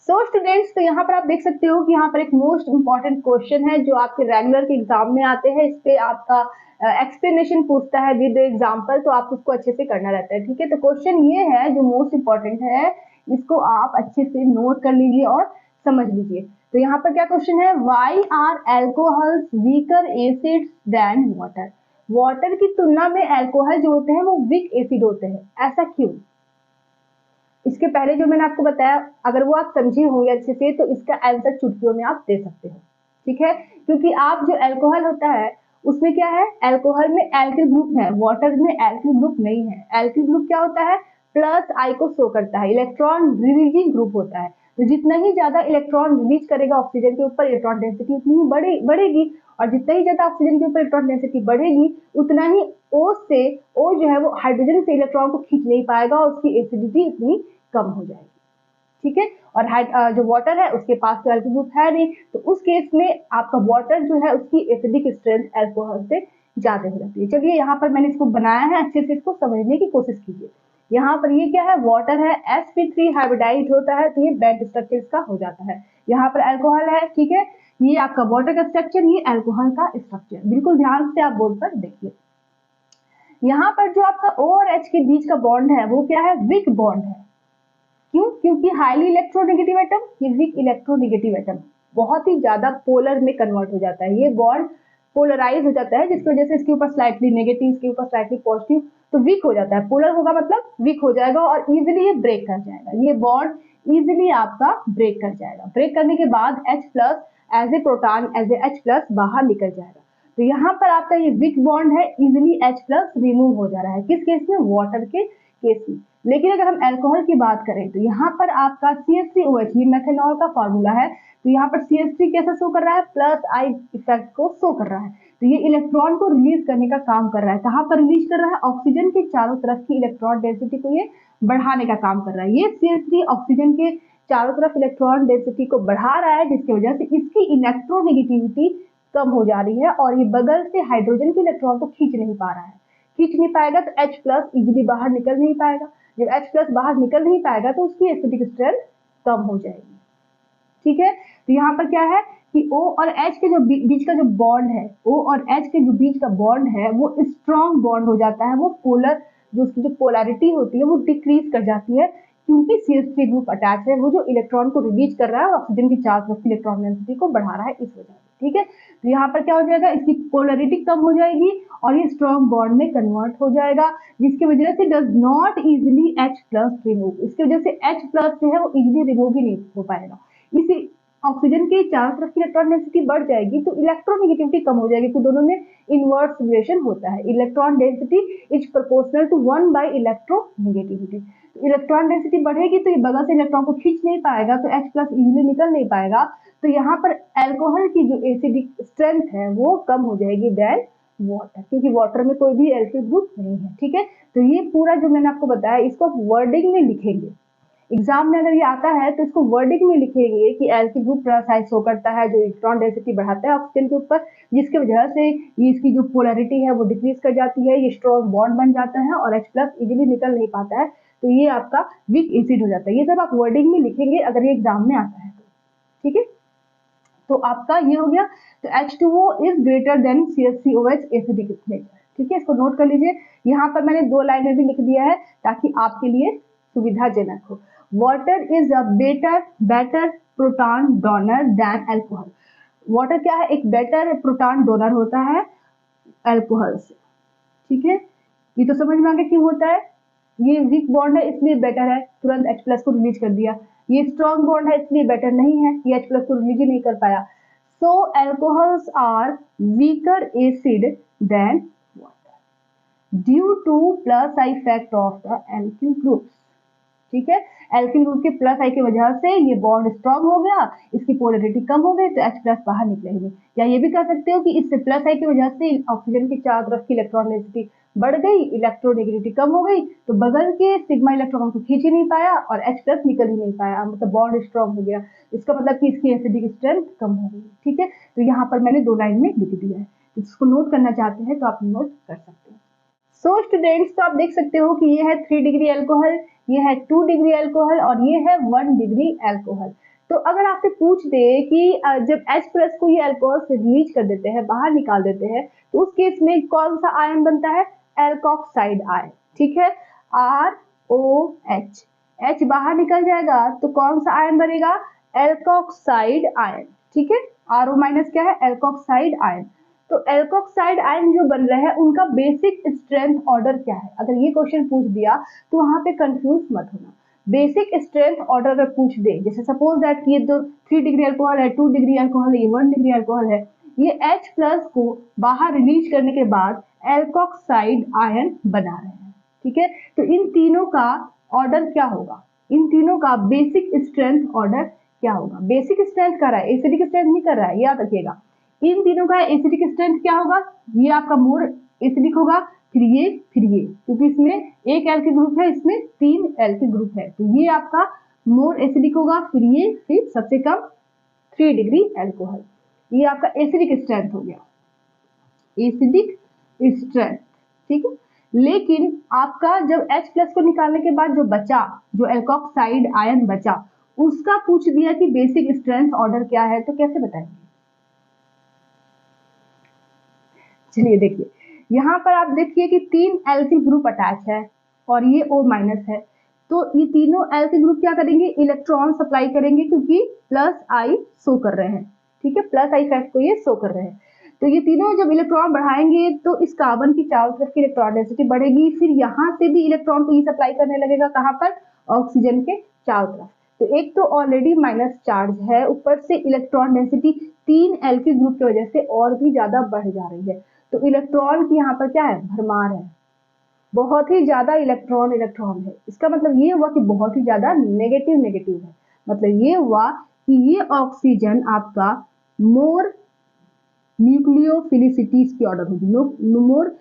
[SPEAKER 1] सो स्टूडेंट्स, तो यहाँ पर आप देख सकते हो कि यहाँ पर एक मोस्ट इंपॉर्टेंट क्वेश्चन है जो आपके रेगुलर के एग्जाम में आते हैं। इस पे आपका एक्सप्लेनेशन पूछता है विद एग्जाम्पल, तो आप उसको अच्छे से करना रहता है। ठीक है, तो क्वेश्चन ये है जो मोस्ट इंपॉर्टेंट है, इसको आप अच्छे से नोट कर लीजिए और समझ लीजिए। तो यहाँ पर क्या क्वेश्चन है, why are alcohols weaker acids than water. Water की तुलना में एल्कोहल जो होते हैं वो वीक एसिड होते हैं, ऐसा क्यों? इसके पहले जो मैंने आपको बताया, अगर वो आप समझे होंगे अच्छे से, तो इसका आंसर चुटकियों में आप दे सकते हो। ठीक है, क्योंकि आप जो अल्कोहल होता है उसमें क्या है, अल्कोहल में एल्किल ग्रुप है, वाटर में एल्किल ग्रुप नहीं है। एल्किल ग्रुप क्या होता है, प्लस आई को शो करता है, इलेक्ट्रॉन रिलीजिंग ग्रुप होता है। तो जितना ही ज्यादा इलेक्ट्रॉन रिलीज करेगा ऑक्सीजन के ऊपर, इलेक्ट्रॉन डेंसिटी उतनी ही बढ़ेगी, और जितना ही ज्यादा ऑक्सीजन के ऊपर इलेक्ट्रॉन डेंसिटी बढ़ेगी, उतना ही ओ जो है वो हाइड्रोजन से इलेक्ट्रॉन को खींच नहीं पाएगा और उसकी एसिडिटी उतनी कम हो जाएगी। ठीक है, और जो वाटर है उसके पास तो एल्किल ग्रुप है नहीं, तो उस केस में आपका वाटर जो है उसकी एसिडिक स्ट्रेंथ अल्कोहल से ज्यादा हो जाती है। चलिए यहाँ पर मैंने इसको बनाया है, अच्छे से इसको समझने की कोशिश कीजिए। यहाँ पर ये क्या है, वाटर है, sp3 हाइब्रिडाइज होता है, तो ये बेंड स्ट्रक्चर इसका हो जाता है। यहाँ पर अल्कोहल है, ठीक है, ये आपका वाटर का स्ट्रक्चर, ये अल्कोहल का स्ट्रक्चर, बिल्कुल ध्यान से आप बोर्ड पर देखिए। यहाँ पर जो आपका O और H के बीच का बॉन्ड है वो क्या है, वीक बॉन्ड है। क्यों? क्योंकि हाईली इलेक्ट्रोनेगेटिव एटम, ये वीक इलेक्ट्रोनेगेटिव एटम बहुत ही ज्यादा पोलर में कन्वर्ट हो जाता है, ये बॉन्ड पोलराइज हो जाता है, जिसकी वजह से इसके ऊपर स्लाइटली नेगेटिव, इसके ऊपर स्लाइटली पॉजिटिव, तो वीक हो जाता है। पोलर होगा मतलब वीक हो जाएगा और इजिली ये ब्रेक कर जाएगा, ये बॉन्ड इजिली आपका ब्रेक कर जाएगा। ब्रेक करने के बाद H plus as a proton, as a H plus बाहर निकल जाएगा। तो यहाँ पर आपका ये वीक बॉन्ड है, इजिली H प्लस रिमूव हो जा रहा है, किस केस में, वाटर के केस में। लेकिन अगर हम अल्कोहल की बात करें तो यहाँ पर आपका CH3OH, ये मेथनॉल का फॉर्मूला है, तो यहाँ पर CH3 कैसा शो कर रहा है, प्लस आई इफेक्ट को शो कर रहा है। तो ये इलेक्ट्रॉन को रिलीज करने का काम कर रहा है, कहाँ पर रिलीज कर रहा है, ऑक्सीजन के चारों तरफ की इलेक्ट्रॉन डेंसिटी को ये बढ़ाने का काम कर रहा है। ये CH3 ऑक्सीजन के चारों तरफ इलेक्ट्रॉन डेंसिटी को बढ़ा रहा है, जिसकी वजह से इसकी इलेक्ट्रोनेगेटिविटी कम हो जा रही है और ये बगल से हाइड्रोजन के इलेक्ट्रॉन को खींच नहीं पा रहा है। खींच नहीं पाएगा तो H प्लस इजिली बाहर निकल नहीं पाएगा, जब H प्लस बाहर निकल नहीं पाएगा तो उसकी एसिडिक स्ट्रेंथ कम हो जाएगी। ठीक है, तो यहाँ पर क्या है कि O और H के जो बीच का जो बॉन्ड है, O और H के जो बीच का बॉन्ड है वो स्ट्रॉन्ग बॉन्ड हो जाता है, वो पोलर, जो उसकी जो पोलैरिटी होती है वो डिक्रीज कर जाती है, क्योंकि CH3 ग्रुप अटैच है, वो जो इलेक्ट्रॉन को रिलीज कर रहा है और ऑक्सीजन की चार्ज की इलेक्ट्रॉन डेंसिटी को बढ़ा रहा है इस वजह से। ठीक है, तो यहाँ पर क्या हो जाएगा, इसकी पोलैरिटी कम हो जाएगी और ये स्ट्रॉन्ग बॉन्ड में कन्वर्ट हो जाएगा, जिसकी वजह से does not easily H plus remove, इसकी वजह से H प्लस जो है वो इजिली रिमूव ही नहीं हो पाएगा। इसी ऑक्सीजन के चारों तरफ की इलेक्ट्रॉन डेंसिटी बढ़ जाएगी तो इलेक्ट्रोनेगेटिविटी कम हो जाएगी, क्योंकि दोनों में इनवर्स रिलेशन होता है, electron density is proportional to 1 by electronegativity. तो इलेक्ट्रॉन डेंसिटी बढ़ेगी तो ये बगल से इलेक्ट्रॉन को खींच नहीं पाएगा, तो H प्लस इजिली निकल नहीं पाएगा, तो यहाँ पर अल्कोहल की जो एसिडिक स्ट्रेंथ है वो कम हो जाएगी देन वाटर, क्योंकि वाटर में कोई भी एल्किल ग्रुप नहीं है। ठीक है, तो ये पूरा जो मैंने आपको बताया इसको वर्डिंग में लिखेंगे, एग्जाम में अगर ये आता है तो इसको वर्डिंग में लिखेंगे कि एल्किल ग्रुप प्लस शो करता है, जो इलेक्ट्रॉन डेंसिटी बढ़ाता है ऑक्सीजन के ऊपर, जिसकी वजह से ये इसकी जो पोलैरिटी है वो डिक्रीज कर जाती है, ये स्ट्रॉन्ग बॉन्ड बन जाता है और H प्लस इजिली निकल नहीं पाता है, तो ये आपका वीक एसिड हो जाता है। ये सब आप वर्डिंग में लिखेंगे अगर ये एग्जाम में आता है तो। ठीक है, तो आपका ये हो गया, तो H2O is greater than CH3OH acidic nature. ठीक है, इसको नोट कर लीजिए। यहाँ पर मैंने 2 लाइन में भी लिख दिया है ताकि आपके लिए सुविधाजनक हो। Water is a better proton donor than alcohol. Water क्या है, एक बेटर प्रोटॉन डोनर होता है अल्कोहल से। ठीक है, ये तो समझ में आ गया क्यों होता है, ये वीक बॉन्ड है इसलिए बेटर है, तुरंत H प्लस को रिलीज कर दिया, ये स्ट्रॉन्ग बॉन्ड है इसलिए बेटर नहीं है, ये H प्लस को रिलीज ही नहीं कर पाया। So alcohols are weaker acid than water due to plus I effect of the alkyl groups. ठीक है, एल्किल ग्रुप के प्लस आई की वजह से ये बॉन्ड स्ट्रॉन्ग हो गया, इसकी पोलैरिटी कम हो गई तो H प्लस बाहर निकलेगी। या ये भी कह सकते हो कि इससे प्लस आई की वजह से ऑक्सीजन के चारों तरफ की इलेक्ट्रॉन डेंसिटी बढ़ गई, इलेक्ट्रोनेगेटिविटी कम हो गई, तो बगल के सिग्मा इलेक्ट्रॉन को खींच ही नहीं पाया और H+ निकल ही नहीं पाया, मतलब बॉन्ड स्ट्रॉन्ग हो गया। इसका मतलब कि इसकी एसिडिक स्ट्रेंथ कम हो गई। ठीक है, तो यहाँ पर मैंने 2 लाइन में लिख दिया है, तो इसको नोट करना चाहते हैं तो आप नोट कर सकते हैं। सो स्टूडेंट्स, तो आप देख सकते हो कि ये है 3 डिग्री अल्कोहल, ये है 2 डिग्री अल्कोहल और ये है 1 डिग्री अल्कोहल। तो अगर आपसे पूछ दे कि जब H+ को ये अल्कोहल से रिलीज कर देते हैं, बाहर निकाल देते हैं, तो उस केस में कौन सा आयन बनता है? Alkoxide ion. ठीक है, ROH, H बाहर निकल जाएगा तो कौन सा आयन बनेगा? Alkoxide ion. ठीक है, RO- क्या है? Alkoxide ion. तो एल्कोक्साइड आयन जो बन रहे हैं उनका बेसिक स्ट्रेंथ ऑर्डर क्या है? अगर ये क्वेश्चन पूछ दिया तो वहां पे कंफ्यूज मत होना। बेसिक स्ट्रेंथ ऑर्डर अगर पूछ दे, जैसे सपोज दैट ये तो 3 डिग्री अल्कोहल है, 2 डिग्री अल्कोहल है, ये 1 डिग्री अल्कोहल है, ये H+ को बाहर रिलीज करने के बाद एल्कोक्साइड आयन बना रहे हैं। ठीक है, तो इन तीनों का ऑर्डर क्या होगा? इन तीनों का बेसिक स्ट्रेंथ ऑर्डर क्या होगा? बेसिक स्ट्रेंथ कर रहा है, एसिडिक स्ट्रेंथ नहीं कर रहा है, याद रखिएगा। इन तीनों का एसिडिक स्ट्रेंथ क्या होगा? ये आपका मोर एसिडिक होगा, फिर ये, क्योंकि इसमें एक एल्किल ग्रुप है, इसमें 3 एल्किल ग्रुप है, तो ये आपका मोर एसिडिक होगा, फिर सबसे कम 3 डिग्री अल्कोहल। ये आपका एसिडिक स्ट्रेंथ हो गया, एसिडिक स्ट्रेंथ। ठीक है, लेकिन आपका जब H+ को निकालने के बाद जो बचा, जो एल्कोक्साइड आयन बचा, उसका पूछ दिया कि बेसिक स्ट्रेंथ ऑर्डर क्या है, तो कैसे बताएंगे? चलिए देखिए, यहाँ पर आप देखिए कि 3 एल्किल ग्रुप अटैच है और ये O- है, तो ये तीनों एल्किल ग्रुप क्या करेंगे? इलेक्ट्रॉन सप्लाई करेंगे, क्योंकि +I शो कर रहे हैं। ठीक है, +I फैक्ट को ये शो कर रहे हैं, तो ये तीनों जब इलेक्ट्रॉन बढ़ाएंगे तो इस कार्बन की चारों तरफ की इलेक्ट्रॉन डेंसिटी बढ़ेगी, फिर यहाँ से भी इलेक्ट्रॉन को ये सप्लाई करने लगेगा, कहाँ पर? ऑक्सीजन के चारों तरफ। तो एक तो ऑलरेडी माइनस चार्ज है, ऊपर से इलेक्ट्रॉन डेंसिटी 3 एल्किल ग्रुप की वजह से और भी ज्यादा बढ़ जा रही है, तो इलेक्ट्रॉन की यहाँ पर क्या है? भरमार है, बहुत ही ज्यादा इलेक्ट्रॉन है। इसका मतलब ये हुआ कि बहुत ही ज्यादा नेगेटिव है, मतलब ये हुआ कि ये ऑक्सीजन आपका मोर न्यूक्लियोफिलिसिटीज की ऑर्डर होगी, मोर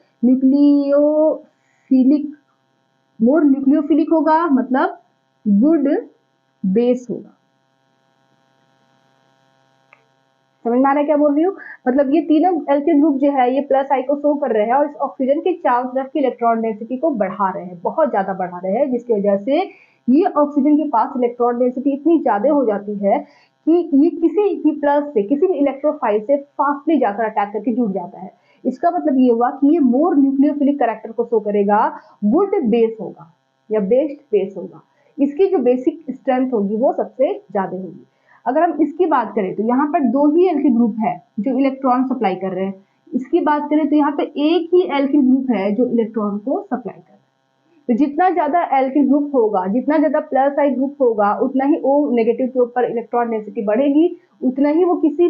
[SPEAKER 1] न्यूक्लियोफिलिक होगा, मतलब गुड बेस होगा। समझ में आ रहा है क्या बोल रही हूँ? मतलब ये तीनों एल्किल ग्रुप जो है ये +I को शो कर रहे हैं और इस ऑक्सीजन के चारों तरफ की इलेक्ट्रॉन डेंसिटी को बढ़ा रहे हैं, बहुत ज्यादा बढ़ा रहे हैं, जिसकी वजह से ये ऑक्सीजन के पास इलेक्ट्रॉन डेंसिटी इतनी ज्यादा हो जाती है कि ये किसी भी प्लस से, किसी भी इलेक्ट्रोफाइल से फास्टली जाकर अटैक करके जुड़ जाता है। इसका मतलब ये हुआ कि ये मोर न्यूक्लियोफिलिक कैरेक्टर को शो करेगा, गुड बेस होगा या बेस्ट बेस होगा, इसकी जो बेसिक स्ट्रेंथ होगी वो सबसे ज्यादा होगी। अगर हम इसकी बात करें तो यहाँ पर 2 ही एल्किल ग्रुप है जो इलेक्ट्रॉन सप्लाई कर रहे हैं, इसकी बात करें तो यहाँ पे एक ही एल्किल ग्रुप है जो इलेक्ट्रॉन को सप्लाई कर रहा है। तो जितना ज्यादा एल्किल ग्रुप होगा, जितना ज्यादा +I ग्रुप होगा, उतना ही O नेगेटिव के ऊपर इलेक्ट्रॉन डेंसिटी बढ़ेगी, उतना ही वो किसी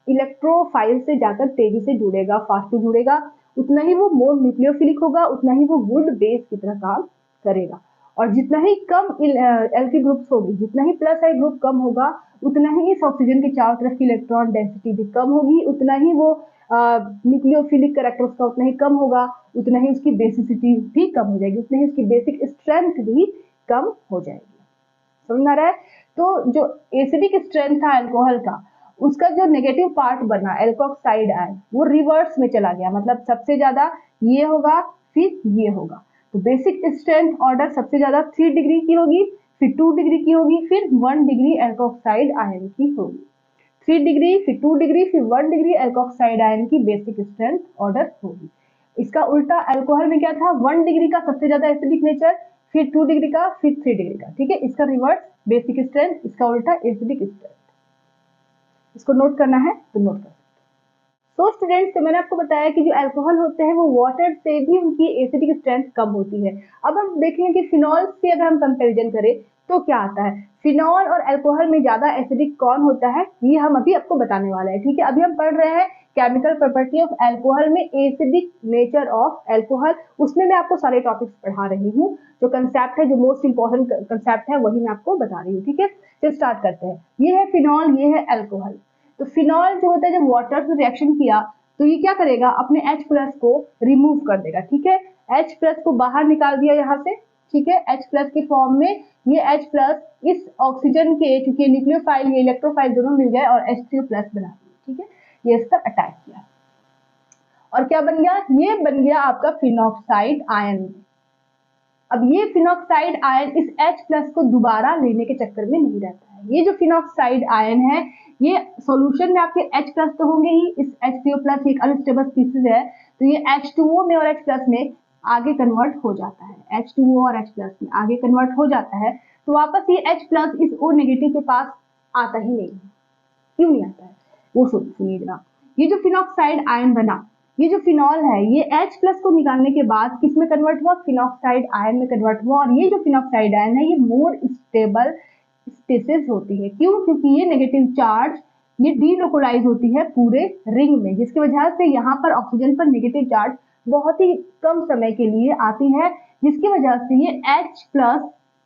[SPEAKER 1] इलेक्ट्रोफाइल से जाकर तेजी से जुड़ेगा, फास्ट जुड़ेगा, उतना ही वो मोर न्यूक्लियोफिलिक होगा, उतना ही वो गुड बेस की तरह काम करेगा। और जितना ही कम एल्किल ग्रुप्स होगी, जितना ही +I ग्रुप कम होगा, उतना ही इस ऑक्सीजन के चारों तरफ की इलेक्ट्रॉन डेंसिटी भी कम होगी, उतना ही वो न्यूक्लियोफिलिक कैरेक्टर उसका उतना ही कम होगा, उतना ही उसकी बेसिसिटी भी कम हो जाएगी, उतना ही उसकी बेसिक स्ट्रेंथ भी कम हो जाएगी। समझ में आ रहा है? तो जो एसिडिक स्ट्रेंथ था अल्कोहल का, उसका जो नेगेटिव पार्ट बना एल्कोक्साइड आयन, वो रिवर्स में चला गया, मतलब सबसे ज्यादा ये होगा, फिर ये होगा। तो बेसिक स्ट्रेंथ ऑर्डर सबसे ज्यादा 3 डिग्री की होगी, फिर 2 डिग्री की होगी, फिर 1 डिग्री एल्कोक्साइड आयन की होगी। 3 डिग्री, फिर 2 डिग्री, फिर 1 डिग्री एल्कोक्साइड आयन की बेसिक स्ट्रेंथ ऑर्डर होगी। इसका उल्टा अल्कोहल में क्या था? 1 डिग्री का सबसे ज्यादा एसिडिक नेचर, फिर 2 डिग्री का, फिर 3 डिग्री का। ठीक है, इसका रिवर्स बेसिक स्ट्रेंथ, इसका उल्टा एसिडिक स्ट्रेंथ। इसको नोट करना है तो नोट कर। तो स्टूडेंट्स, तो मैंने आपको बताया कि जो अल्कोहल होते हैं वो वाटर से भी उनकी एसिडिक स्ट्रेंथ कम होती है। अब हम देखेंगे कि फिनॉल से अगर हम कंपैरिजन करें तो क्या आता है। फिनॉल और अल्कोहल में ज्यादा एसिडिक कौन होता है, ये हम अभी आपको बताने वाले हैं। ठीक है, अभी हम पढ़ रहे हैं केमिकल प्रॉपर्टी ऑफ अल्कोहल में एसिडिक नेचर ऑफ अल्कोहल, उसमें मैं आपको सारे टॉपिक्स पढ़ा रही हूँ। जो कंसेप्ट है, जो मोस्ट इंपॉर्टेंट कंसेप्ट है, वही मैं आपको बता रही हूँ। ठीक है, तो स्टार्ट करते हैं। ये है फिनॉल, ये है अल्कोहल। तो फिनॉल जो होता है, जब वाटर से रिएक्शन किया तो ये क्या करेगा? अपने H+ को रिमूव कर देगा। ठीक है, H प्लस को बाहर निकाल दिया यहाँ से, ठीक है, H प्लस के फॉर्म में ये H प्लस इस ऑक्सीजन के, चूंकि न्यूक्लियोफाइल ये इलेक्ट्रोफाइल दोनों मिल गए और H3O प्लस बना दिया, ठीक है, ये इस पर अटैक किया और क्या बन गया, ये बन गया आपका फिनॉक्साइड आयन। अब ये फिनॉक्साइड आयन इस H प्लस को दोबारा लेने के चक्कर में नहीं रहता है। ये जो फिनॉक्साइड आयन है ये सॉल्यूशन में आपके H प्लस तो होंगे ही, इस H3O प्लस एक अनस्टेबल स्पीसीज है तो ये H2O में और H प्लस में आगे कन्वर्ट हो जाता है, H2O और H प्लस में आगे कन्वर्ट हो जाता है, तो वापस ये H प्लस इस O नेगेटिव के पास आता ही नहीं है। क्यों नहीं आता है वो सुनिए जनाब। ये जो फिनॉक्साइड आयन बना, ये जो फिनॉल है ये H प्लस को निकालने के बाद किस में कन्वर्ट हुआ, फिनॉक्साइड आयन में कन्वर्ट हुआ, और ये जो फिनॉक्साइड आयन है ये मोर स्टेबल स्पीसीज होती है। क्यों, क्योंकि ये नेगेटिव चार्ज ये डीलोकलाइज होती है पूरे रिंग में, जिसकी वजह से यहाँ पर ऑक्सीजन पर नेगेटिव चार्ज बहुत ही कम समय के लिए आती है, जिसकी वजह से ये H प्लस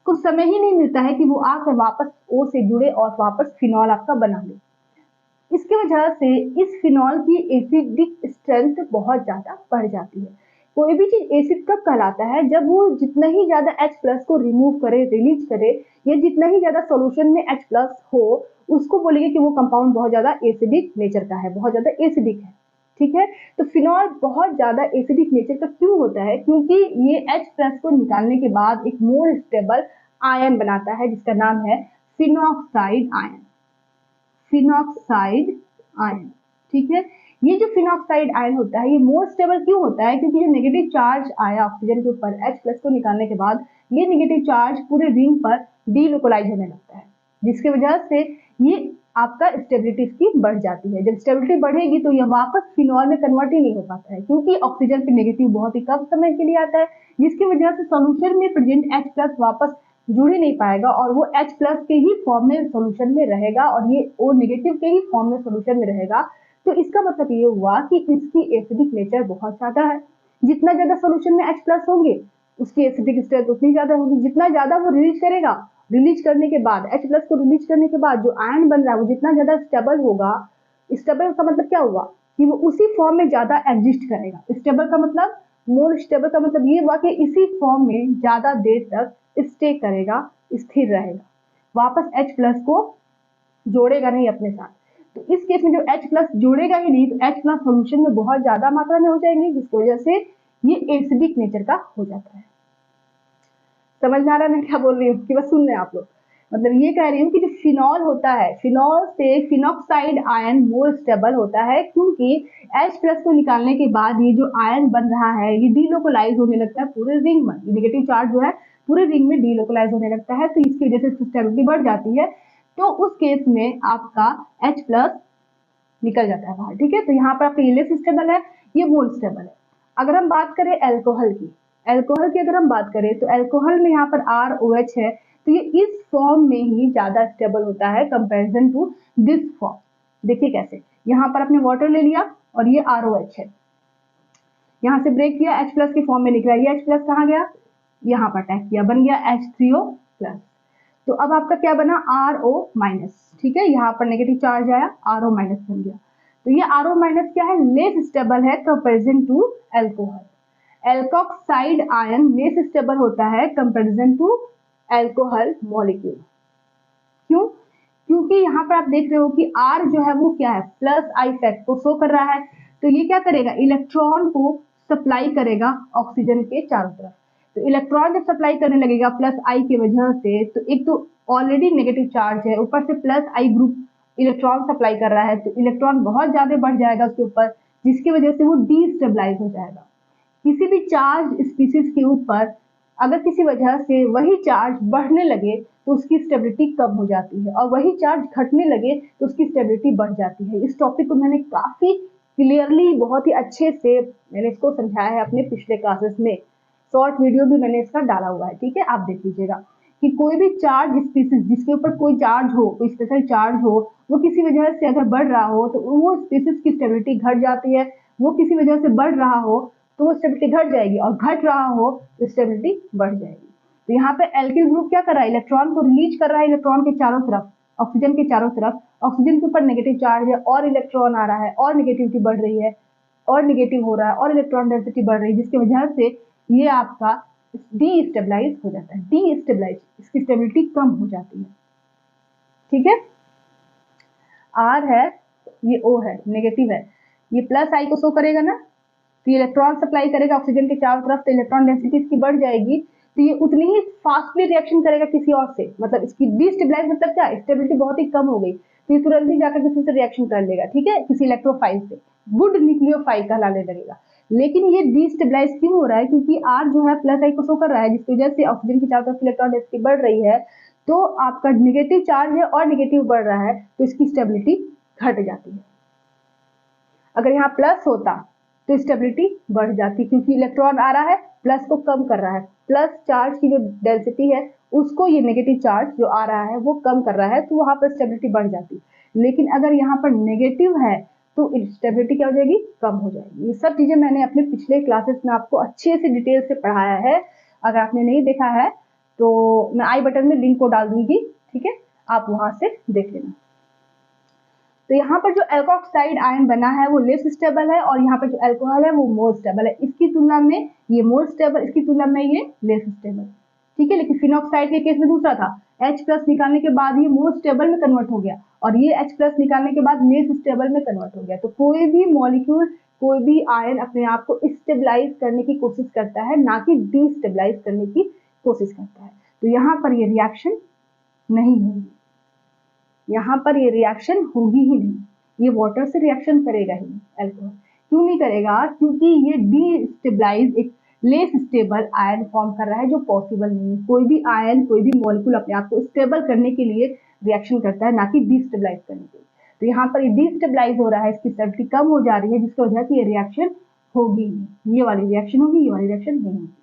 [SPEAKER 1] कुछ समय ही नहीं मिलता है कि वो आकर वापस O से जुड़े और वापस फिनॉल आपका बना ले। इसकी वजह से इस फिनॉल की एसिडिक स्ट्रेंथ बहुत ज्यादा बढ़ जाती है। कोई भी चीज एसिड कब कहलाता है, जब वो जितना ही ज्यादा H प्लस को रिमूव करे, रिलीज करे, या जितना ही ज्यादा सॉल्यूशन में H प्लस हो उसको बोलेंगे कि वो कंपाउंड बहुत ज्यादा एसिडिक नेचर का है, बहुत ज्यादा एसिडिक है, ठीक है। तो फिनॉल बहुत ज्यादा एसिडिक नेचर का क्यों होता है, क्योंकि ये H प्लस को निकालने के बाद एक मोर स्टेबल आयन बनाता है जिसका नाम है फिनॉक्साइड आयन, फिनॉक्साइड आयन, ठीक है। ये जो फिनॉक्साइड आयन होता है ये मोर स्टेबल क्यों होता है, क्योंकि जो नेगेटिव चार्ज आया ऑक्सीजन के ऊपर H प्लस को निकालने के बाद ये नेगेटिव चार्ज पूरे रिंग पर डीलोकलाइज होने लगता है, जिसकी वजह से ये आपका स्टेबिलिटी इसकी बढ़ जाती है। जब स्टेबिलिटी बढ़ेगी तो यह वापस फिनॉल में कन्वर्ट ही नहीं हो पाता है, क्योंकि ऑक्सीजन पे नेगेटिव बहुत ही कम समय के लिए आता है, जिसकी वजह से सॉल्यूशन में प्रेजेंट H प्लस वापस जुड़ ही नहीं पाएगा और वो H प्लस के ही फॉर्म में सॉल्यूशन में रहेगा और ये O नेगेटिव के ही फॉर्म में सॉल्यूशन में रहेगा। तो इसका मतलब ये हुआ कि इसकी एसिडिक नेचर बहुत ज्यादा है। जितना ज्यादा सॉल्यूशन में H प्लस होंगे उसकी एसिडिक स्ट्रेंथ उतनी ज्यादा होगी, जितना ज्यादा वो रिलीज करेगा, रिलीज करने के बाद H प्लस को रिलीज करने के बाद जो आयन बन रहा है वो जितना ज्यादा स्टेबल होगा, स्टेबल का मतलब क्या हुआ कि वो उसी फॉर्म में ज्यादा एग्जिस्ट करेगा। स्टेबल का मतलब, मोर स्टेबल का मतलब ये हुआ कि इसी फॉर्म में ज्यादा देर तक स्टे करेगा, स्थिर रहेगा, वापस H प्लस को जोड़ेगा नहीं अपने साथ। तो इस केस में जो H प्लस जोड़ेगा ही नहीं तो H प्लस सोल्यूशन में बहुत ज्यादा मात्रा में हो जाएंगे, जिसकी वजह से ये एसिडिक नेचर का हो जाता है। समझ में आ रहा है मैं क्या बोल रही हूँ कि बस सुन रहे हैं आप लोग। मतलब ये कह रही हूँ कि जो फिनॉल होता है, फिनॉल से फिनॉक्साइड आयन मोर स्टेबल होता है, क्योंकि H प्लस को निकालने के बाद ये जो आयन बन रहा है ये डीलोकलाइज होने लगता है पूरे रिंग में, नेगेटिव चार्ज जो है पूरे रिंग में डीलोकलाइज होने लगता है, तो इसकी वजह से स्टेबिलिटी बढ़ जाती है। तो उस केस में आपका H प्लस निकल जाता है बाहर, ठीक है। तो यहाँ पर आपका ये लेस स्टेबल है, ये मोर स्टेबल है। अगर हम बात करें अल्कोहल की, अल्कोहल की अगर हम बात करें तो अल्कोहल में यहाँ पर ROH है, तो ये इस फॉर्म में ही ज्यादा स्टेबल होता है कंपैरिजन टू दिस फॉर्म। देखिए कैसे, यहाँ पर आपने वाटर ले लिया और ये ROH है, यहाँ से ब्रेक किया H प्लस के फॉर्म में निकला, ये H प्लस कहाँ गया, यहाँ पर अटैक किया, बन गया H3O प्लस। तो अब आपका क्या बना, RO माइनस, ठीक है, यहाँ पर नेगेटिव चार्ज आया, RO माइनस बन गया। तो ये RO माइनस क्या है, लेस स्टेबल है comparison to alcohol. Alkoxide ion less stable होता है कंपैरिजन टू अल्कोहल मॉलिक्यूल। क्यों, क्योंकि यहाँ पर आप देख रहे हो कि R जो है वो क्या है, प्लस आई फैक्ट को शो कर रहा है, तो ये क्या करेगा, इलेक्ट्रॉन को सप्लाई करेगा ऑक्सीजन के चारों तरफ। तो इलेक्ट्रॉन जब सप्लाई करने लगेगा प्लस आई की वजह से, तो एक तो ऑलरेडी नेगेटिव चार्ज है, ऊपर से प्लस आई ग्रुप इलेक्ट्रॉन सप्लाई कर रहा है, तो इलेक्ट्रॉन बहुत ज्यादा बढ़ जाएगा उसके ऊपर, जिसकी वजह से वो डीस्टेबलाइज हो जाएगा। किसी भी चार्ज स्पीसीज के ऊपर अगर किसी वजह से वही चार्ज बढ़ने लगे तो उसकी स्टेबिलिटी कम हो जाती है, और वही चार्ज घटने लगे तो उसकी स्टेबिलिटी बढ़ जाती है। इस टॉपिक को मैंने काफी क्लियरली, बहुत ही अच्छे से मैंने इसको समझाया है अपने पिछले क्लासेस में, शॉर्ट वीडियो भी मैंने इसका डाला हुआ है, ठीक है, आप देख लीजिएगा कि कोई भी चार्ज स्पीसीज जिसके ऊपर कोई चार्ज हो, कोई स्पेशल चार्ज हो, वो किसी वजह से अगर बढ़ रहा हो तो वो स्पीसीज की स्टेबिलिटी घट जाती है, वो किसी वजह से बढ़ रहा हो तो वो स्टेबिलिटी घट जाएगी, और घट रहा हो तो स्टेबिलिटी बढ़ जाएगी। तो यहाँ पे एल्किल ग्रुप क्या कर रहा है, इलेक्ट्रॉन को रिलीज कर रहा है, इलेक्ट्रॉन के चारों तरफ, ऑक्सीजन के चारों तरफ, ऑक्सीजन के ऊपर नेगेटिव चार्ज है और इलेक्ट्रॉन आ रहा है और नेगेटिविटी बढ़ रही है और नेगेटिव हो रहा है और इलेक्ट्रॉन डेंसिटी बढ़ रही है, जिसकी वजह से ये आपका डीस्टेबलाइज हो जाता है। डीस्टेबलाइज, इसकी स्टेबिलिटी कम हो जाती है। ठीक है, R है, ये O है, नेगेटिव है, ये प्लस I को शो करेगा ना, तो ये इलेक्ट्रॉन सप्लाई करेगा ऑक्सीजन के चारों तरफ, तो इलेक्ट्रॉन डेंसिटी इसकी बढ़ जाएगी, तो ये उतनी ही फास्टली रिएक्शन करेगा किसी और से, मतलब इसकी डीस्टेबलाइज मतलब क्या, स्टेबिलिटी बहुत ही कम हो गई, तो ये तुरंत ही जाकर किसी से रिएक्शन कर लेगा, ठीक है, किसी इलेक्ट्रोफाइल से, गुड न्यूक्लियोफाइल कहलाने लगेगा। लेकिन ये डीस्टेबलाइज क्यों हो रहा है, क्योंकि R जो है प्लस I को शो कर रहा है, जिसकी वजह से ऑक्सीजन की चारों तरफ इलेक्ट्रॉन डेंसिटी बढ़ रही है, तो आपका नेगेटिव चार्ज है और नेगेटिव बढ़ रहा है, तो इसकी स्टेबिलिटी घट जाती है। अगर यहाँ प्लस होता तो स्टेबिलिटी बढ़ जाती, क्योंकि इलेक्ट्रॉन आ रहा है, प्लस को कम कर रहा है, प्लस चार्ज की जो डेंसिटी है उसको ये नेगेटिव चार्ज जो आ रहा है वो कम कर रहा है, तो वहां पर स्टेबिलिटी बढ़ जाती। लेकिन अगर यहाँ पर नेगेटिव है तो स्टेबिलिटी क्या हो जाएगी, कम हो जाएगी। ये सब चीजें मैंने अपने पिछले क्लासेस में आपको अच्छे से डिटेल से पढ़ाया है, अगर आपने नहीं देखा है तो मैं आई बटन में लिंक को डाल दूंगी, ठीक है, आप वहां से देख लेना। तो यहाँ पर जो एल्कोक्साइड आयन बना है वो लेस स्टेबल है, और यहाँ पर जो अल्कोहल है वो मोर स्टेबल है, इसकी तुलना में ये मोर स्टेबल, इसकी तुलना में ये लेस स्टेबल, ठीक है। लेकिन फिनॉक्साइड के केस में दूसरा था, H प्लस निकालने के बाद ये मोर स्टेबल में कन्वर्ट हो गया, और ये H प्लस निकालने के बाद लेस स्टेबल में कन्वर्ट हो गया। तो कोई भी मॉलिक्यूल, कोई भी आयन अपने आप को स्टेबलाइज करने की कोशिश करता है, ना कि डीस्टेबलाइज करने की कोशिश करता है। तो यहाँ पर ये रिएक्शन नहीं होगी, यहाँ पर ये रिएक्शन होगी ही नहीं, ये वाटर से रिएक्शन करेगा ही नहीं अल्कोहल। क्यों नहीं करेगा, क्योंकि ये डीस्टेबलाइज एक लेस स्टेबल आयन फॉर्म कर रहा है, जो पॉसिबल नहीं है। कोई भी आयन, कोई भी मॉलिक्यूल अपने आप को स्टेबल करने के लिए रिएक्शन करता है, ना कि डीस्टेबलाइज करने के लिए। तो यहाँ पर ये डीस्टेबलाइज हो रहा है, इसकी स्टेबिलिटी कम हो जा रही है, जिसकी वजह से ये रिएक्शन होगी नहीं, ये वाली रिएक्शन होगी, ये वाली रिएक्शन नहीं होगी,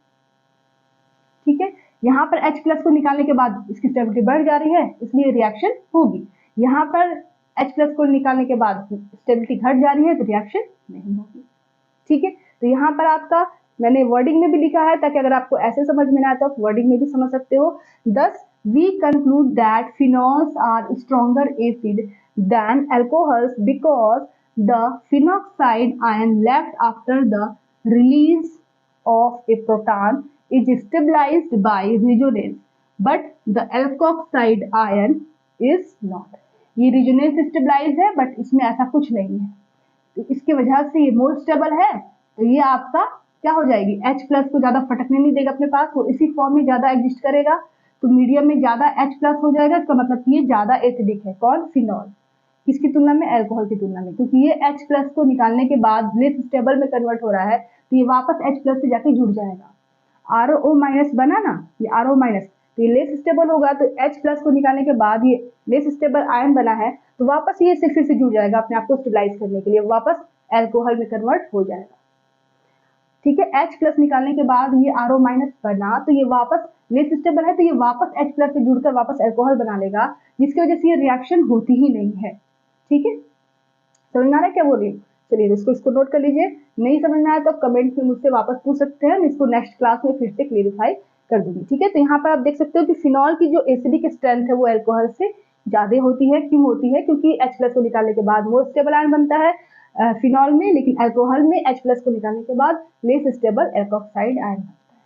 [SPEAKER 1] ठीक है। यहाँ पर H प्लस को निकालने के बाद इसकी स्टेबिलिटी बढ़ जा रही है, इसलिए रिएक्शन होगी। यहाँ पर H प्लस को निकालने के बाद स्टेबिलिटी घट जा रही है, तो रिएक्शन नहीं होगी, ठीक है। तो यहाँ पर आपका मैंने वर्डिंग में भी लिखा है, ताकि अगर आपको ऐसे समझ में ना आए तो आप वर्डिंग में भी समझ सकते हो। Thus we conclude that phenols are stronger acid than alcohols because the phenoxide ion left after the release of a proton is stabilized by resonance, but the alkoxide ion is not। ये resonance stabilise है, but इसमें ऐसा कुछ नहीं है, तो इसकी वजह से ये मोर स्टेबल है, तो ये आपका क्या हो जाएगी, H प्लस को ज्यादा फटकने नहीं देगा अपने पास, वो इसी फॉर्म में ज्यादा एग्जिस्ट करेगा, तो मीडियम में ज्यादा H प्लस हो जाएगा, इसका मतलब ये ज्यादा एसिडिक है। कौन, फिनॉल, किसकी तुलना में, अल्कोहल की तुलना में, क्योंकि ये H प्लस को निकालने के बाद लेस स्टेबल में कन्वर्ट हो रहा है, तो ये वापस H प्लस से जाके जुड़ जाएगा। RO माइनस बना ना, ये RO माइनस, तो ये लेस स्टेबल होगा, तो H प्लस को निकालने के बाद ये लेस स्टेबल आयन बना है, तो वापस ये फिर से जुड़ जाएगा अपने आप को स्टेबलाइज करने के लिए, वापस अल्कोहल में कन्वर्ट हो जाएगा, ठीक है। H प्लस निकालने के बाद ये RO माइनस बना, तो ये वापस लेस स्टेबल है, तो ये वापस H प्लस से जुड़कर वापस अल्कोहल बना लेगा, जिसकी वजह से ये रिएक्शन होती ही नहीं है, ठीक है। समझ में आ रहा है क्या बोल रही हूँ? चलिए इसको नोट कर लीजिए, नहीं समझ में आया तो कमेंट में मुझसे वापस पूछ सकते हैं, मैं इसको नेक्स्ट क्लास में फिर से क्लियरिफाई कर दूंगी, ठीक है। तो यहाँ पर आप देख सकते हो कि फिनॉल की जो एसिडिक स्ट्रेंथ है वो अल्कोहल से ज्यादा होती है। क्यों होती है, क्योंकि H प्लस को निकालने के बाद मोर स्टेबल आयन बनता है फिनॉल में, लेकिन अल्कोहल में H प्लस को निकालने के बाद लेस स्टेबल एल्कोक्साइड आयन बनता है,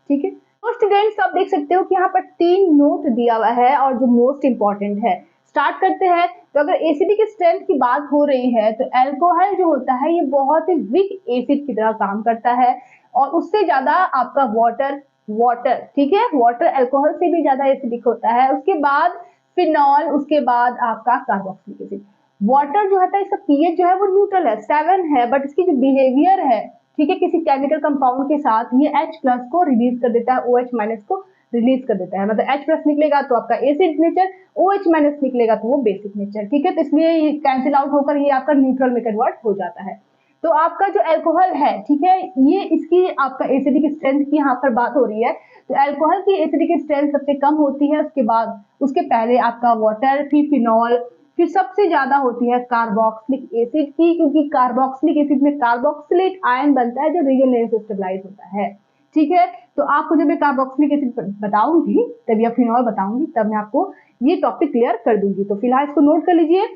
[SPEAKER 1] ठीक है। तो स्टूडेंट्स आप देख सकते हो कि यहाँ पर 3 नोट दिया हुआ है, और जो मोस्ट इंपॉर्टेंट है, स्टार्ट करते हैं। तो अगर एसिडिक स्ट्रेंथ की बात हो रही है, तो अल्कोहल जो होता है ये बहुत ही वीक एसिड की तरह काम करता है, और उससे ज्यादा आपका वाटर, ठीक है, वाटर अल्कोहल से भी ज्यादा एसिडिक होता है। उसके बाद फिनॉल, उसके बाद आपका कार्बोक्सिलिक एसिड। वाटर जो है इसका पीएच जो है वो न्यूट्रल है, 7 है, बट इसकी जो बिहेवियर है, ठीक है, किसी केमिकल कंपाउंड के साथ ये H प्लस को रिलीज कर देता है, OH माइनस को रिलीज कर देता है, मतलब H प्लस निकलेगा तो आपका एसिड नेचर, OH माइनस निकलेगा तो वो बेसिक नेचर, ठीक है। तो इसलिए ये कैंसिल आउट होकर ये आपका न्यूट्रल में कन्वर्ट हो जाता है। तो आपका जो अल्कोहल है, ठीक है, ये इसकी आपका एसिडिक स्ट्रेंथ की यहाँ पर बात हो रही है, तो अल्कोहल की एसिडिक स्ट्रेंथ सबसे कम होती है, उसके बाद उसके पहले आपका वाटर, फिर फिनॉल, फिर सबसे ज्यादा होती है कार्बोक्सिलिक एसिड की, क्योंकि कार्बोक्सिलिक एसिड में कार्बोक्सिलेट आयन बनता है जो रेजोनेंस स्टेबलाइज होता है, ठीक है। तो आपको जब मैं कार्बोक्सिलिक एसिड बताऊंगी तब या फिनॉल बताऊंगी, तब मैं आपको ये टॉपिक क्लियर कर दूंगी। तो फिलहाल इसको नोट कर लीजिए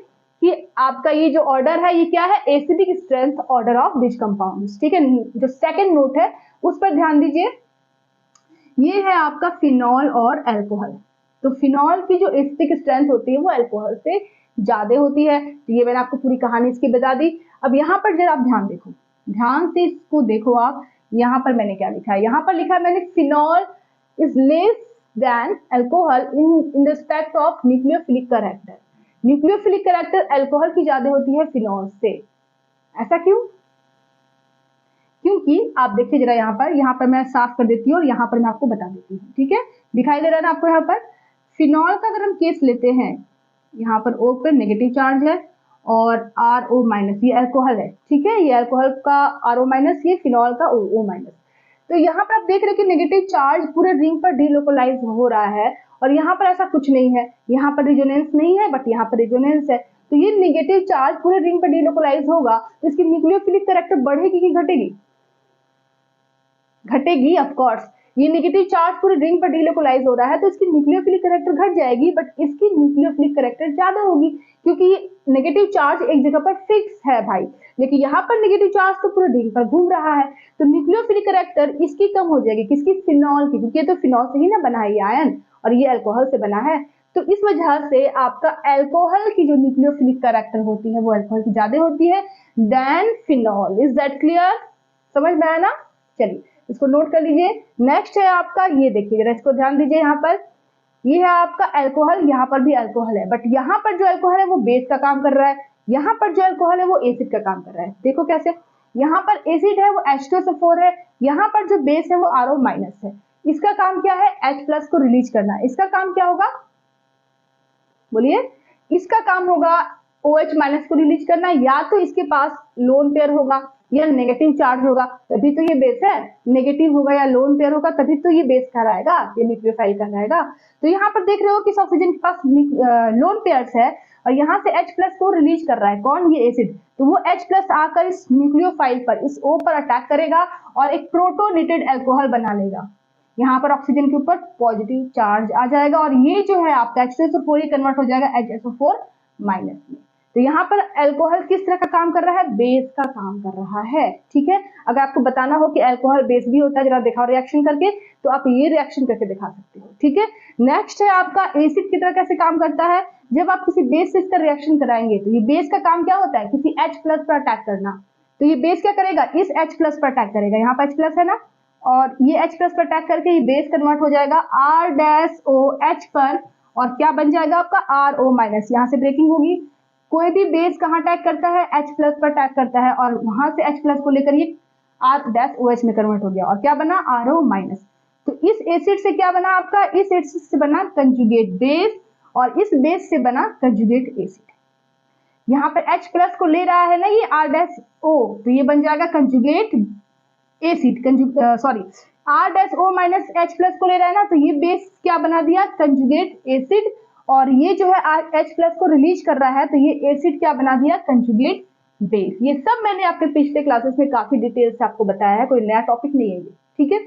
[SPEAKER 1] कि आपका ये जो ऑर्डर है ये क्या है, acidic strength order of this compounds, ठीक है। जो सेकंड नोट है उस पर ध्यान दीजिए, ये है आपका फिनॉल और अल्कोहल। तो फिनॉल की जो एसिडिक स्ट्रेंथ होती है वो अल्कोहल से ज्यादा होती है। तो ये मैंने आपको पूरी कहानी इसकी बता दी। अब यहाँ पर जरा आप ध्यान देखो, ध्यान से इसको देखो आप, यहाँ पर मैंने क्या लिखा है, यहाँ पर लिखा है मैंने phenol is less than alcohol in respect of nucleophilic character. Nucleophilic character alcohol की ज्यादा होती है फिनॉल से। ऐसा क्यों? क्योंकि आप देखिए जरा यहाँ पर मैं साफ कर देती हूँ और यहाँ पर मैं आपको बता देती हूँ, ठीक है। दिखाई दे रहा है ना आपको, यहाँ पर फिनॉल का अगर हम केस लेते हैं, यहाँ पर O पर नेगेटिव चार्ज है और RO माइनस, ये अल्कोहल है, ठीक है। ये अल्कोहल का RO माइनस, ये फिनॉल का O माइनस। तो यहाँ पर आप देख रहे हैं कि नेगेटिव चार्ज पूरे रिंग पर डीलोकलाइज हो रहा है और यहाँ पर ऐसा कुछ नहीं है, यहाँ पर रिजोनेंस नहीं है बट यहाँ पर रिजोनेंस है। तो ये नेगेटिव चार्ज पूरे रिंग पर डीलोकलाइज होगा तो इसकी न्यूक्लियोफिलिक कैरेक्टर बढ़ेगी कि घटेगी? घटेगी, ऑफ कोर्स। ये नेगेटिव चार्ज पूरे रिंग पर डीलोकलाइज हो रहा है तो इसकी न्यूक्लियोफिलिक कैरेक्टर घट जाएगी, बट इसकी न्यूक्लियोफिलिक कैरेक्टर ज्यादा होगी क्योंकि ये नेगेटिव चार्ज एक जगह पर फिक्स है भाई, लेकिन यहाँ पर नेगेटिव चार्ज तो पूरे रिंग पर घूम रहा है। तो न्यूक्लियोफिलिक कैरेक्टर इसकी कम हो जाएगी, किसकी? फिनॉल की, क्योंकि ये तो फिनॉल से ही ना बना है ये आयन और ये अल्कोहल से बना है। तो इस वजह से आपका अल्कोहल की जो न्यूक्लियोफिलिक कैरेक्टर होती है वो अल्कोहल की ज्यादा होती है than phenol. Is that clear? समझ में आया ना? चलिए इसको नोट कर लीजिए। नेक्स्ट है आपका, ये देखिए जरा, इसको ध्यान दीजिए, यहाँ पर ये है आपका अल्कोहल, यहाँ पर भी अल्कोहल है, बट यहाँ पर जो अल्कोहल है वो बेस का काम कर रहा है, यहाँ पर जो अल्कोहल है वो एसिड का काम कर रहा है। देखो कैसे, यहाँ पर एसिड है वो H2SO4 है, यहाँ पर जो बेस है वो RO माइनस है। इसका काम क्या है? H प्लस को रिलीज करना। इसका काम क्या होगा? बोलिए। इसका काम होगा OH माइनस को रिलीज करना, या तो इसके पास लोन पेयर होगा या नेगेटिव चार्ज होगा तभी तो ये बेस है, नेगेटिव होगा या लोन पेयर होगा तभी तो ये बेस कहलाएगा, ये न्यूक्लियोफाइल कहलाएगा। तो यहाँ पर देख रहे हो कि ऑक्सीजन के पास लोन पेयर्स है और यहाँ से H प्लस को रिलीज कर रहा है, कौन? ये एसिड। तो वो H प्लस आकर इस न्यूक्लियोफाइल पर, इस O पर अटैक करेगा और एक प्रोटोनेटेड अल्कोहल बना लेगा। यहाँ पर ऑक्सीजन के ऊपर पॉजिटिव चार्ज आ जाएगा और ये जो है आपका H2SO4 कन्वर्ट हो जाएगा HSO4 माइनस में। तो यहाँ पर अल्कोहल किस तरह का काम कर रहा है? बेस का काम कर रहा है, ठीक है। अगर आपको बताना हो कि अल्कोहल बेस भी होता है, जरा दिखाओ रिएक्शन करके, तो आप ये रिएक्शन करके दिखा सकते हो, ठीक है। नेक्स्ट है आपका एसिड की तरह कैसे काम करता है। जब आप किसी बेस से इसका रिएक्शन कराएंगे तो ये बेस का काम क्या होता है? किसी H प्लस पर अटैक करना। तो ये बेस क्या करेगा? इस H प्लस पर अटैक करेगा, यहाँ पर H प्लस है ना, और ये H प्लस पर अटैक करके ये बेस कन्वर्ट हो जाएगा R-OH पर और क्या बन जाएगा आपका? RO minus. यहाँ से ब्रेकिंग होगी। कोई भी बेस कहाँ अटैक करता है? H प्लस पर अटैक करता है और वहां से H प्लस को लेकर ये R-OH में कन्वर्ट हो गया और क्या बना? RO minus. तो इस एसिड से क्या बना आपका? इस एसिड से बना कंजुगेट बेस और इस बेस से बना कंजुगेट एसिड। यहाँ पर H प्लस को ले रहा है ना ये R-O, तो ये बन जाएगा conjugate acid, sorry R-O minus H plus को ले रहा है ना, तो ये बेस क्या बना दिया? Conjugate acid. और ये जो है H प्लस को रिलीज कर रहा है तो ये एसिड क्या बना दिया? Conjugate base. ये सब मैंने आपके पिछले क्लासेस में काफी डिटेल से आपको बताया है, कोई नया टॉपिक नहीं है ये, ठीक है।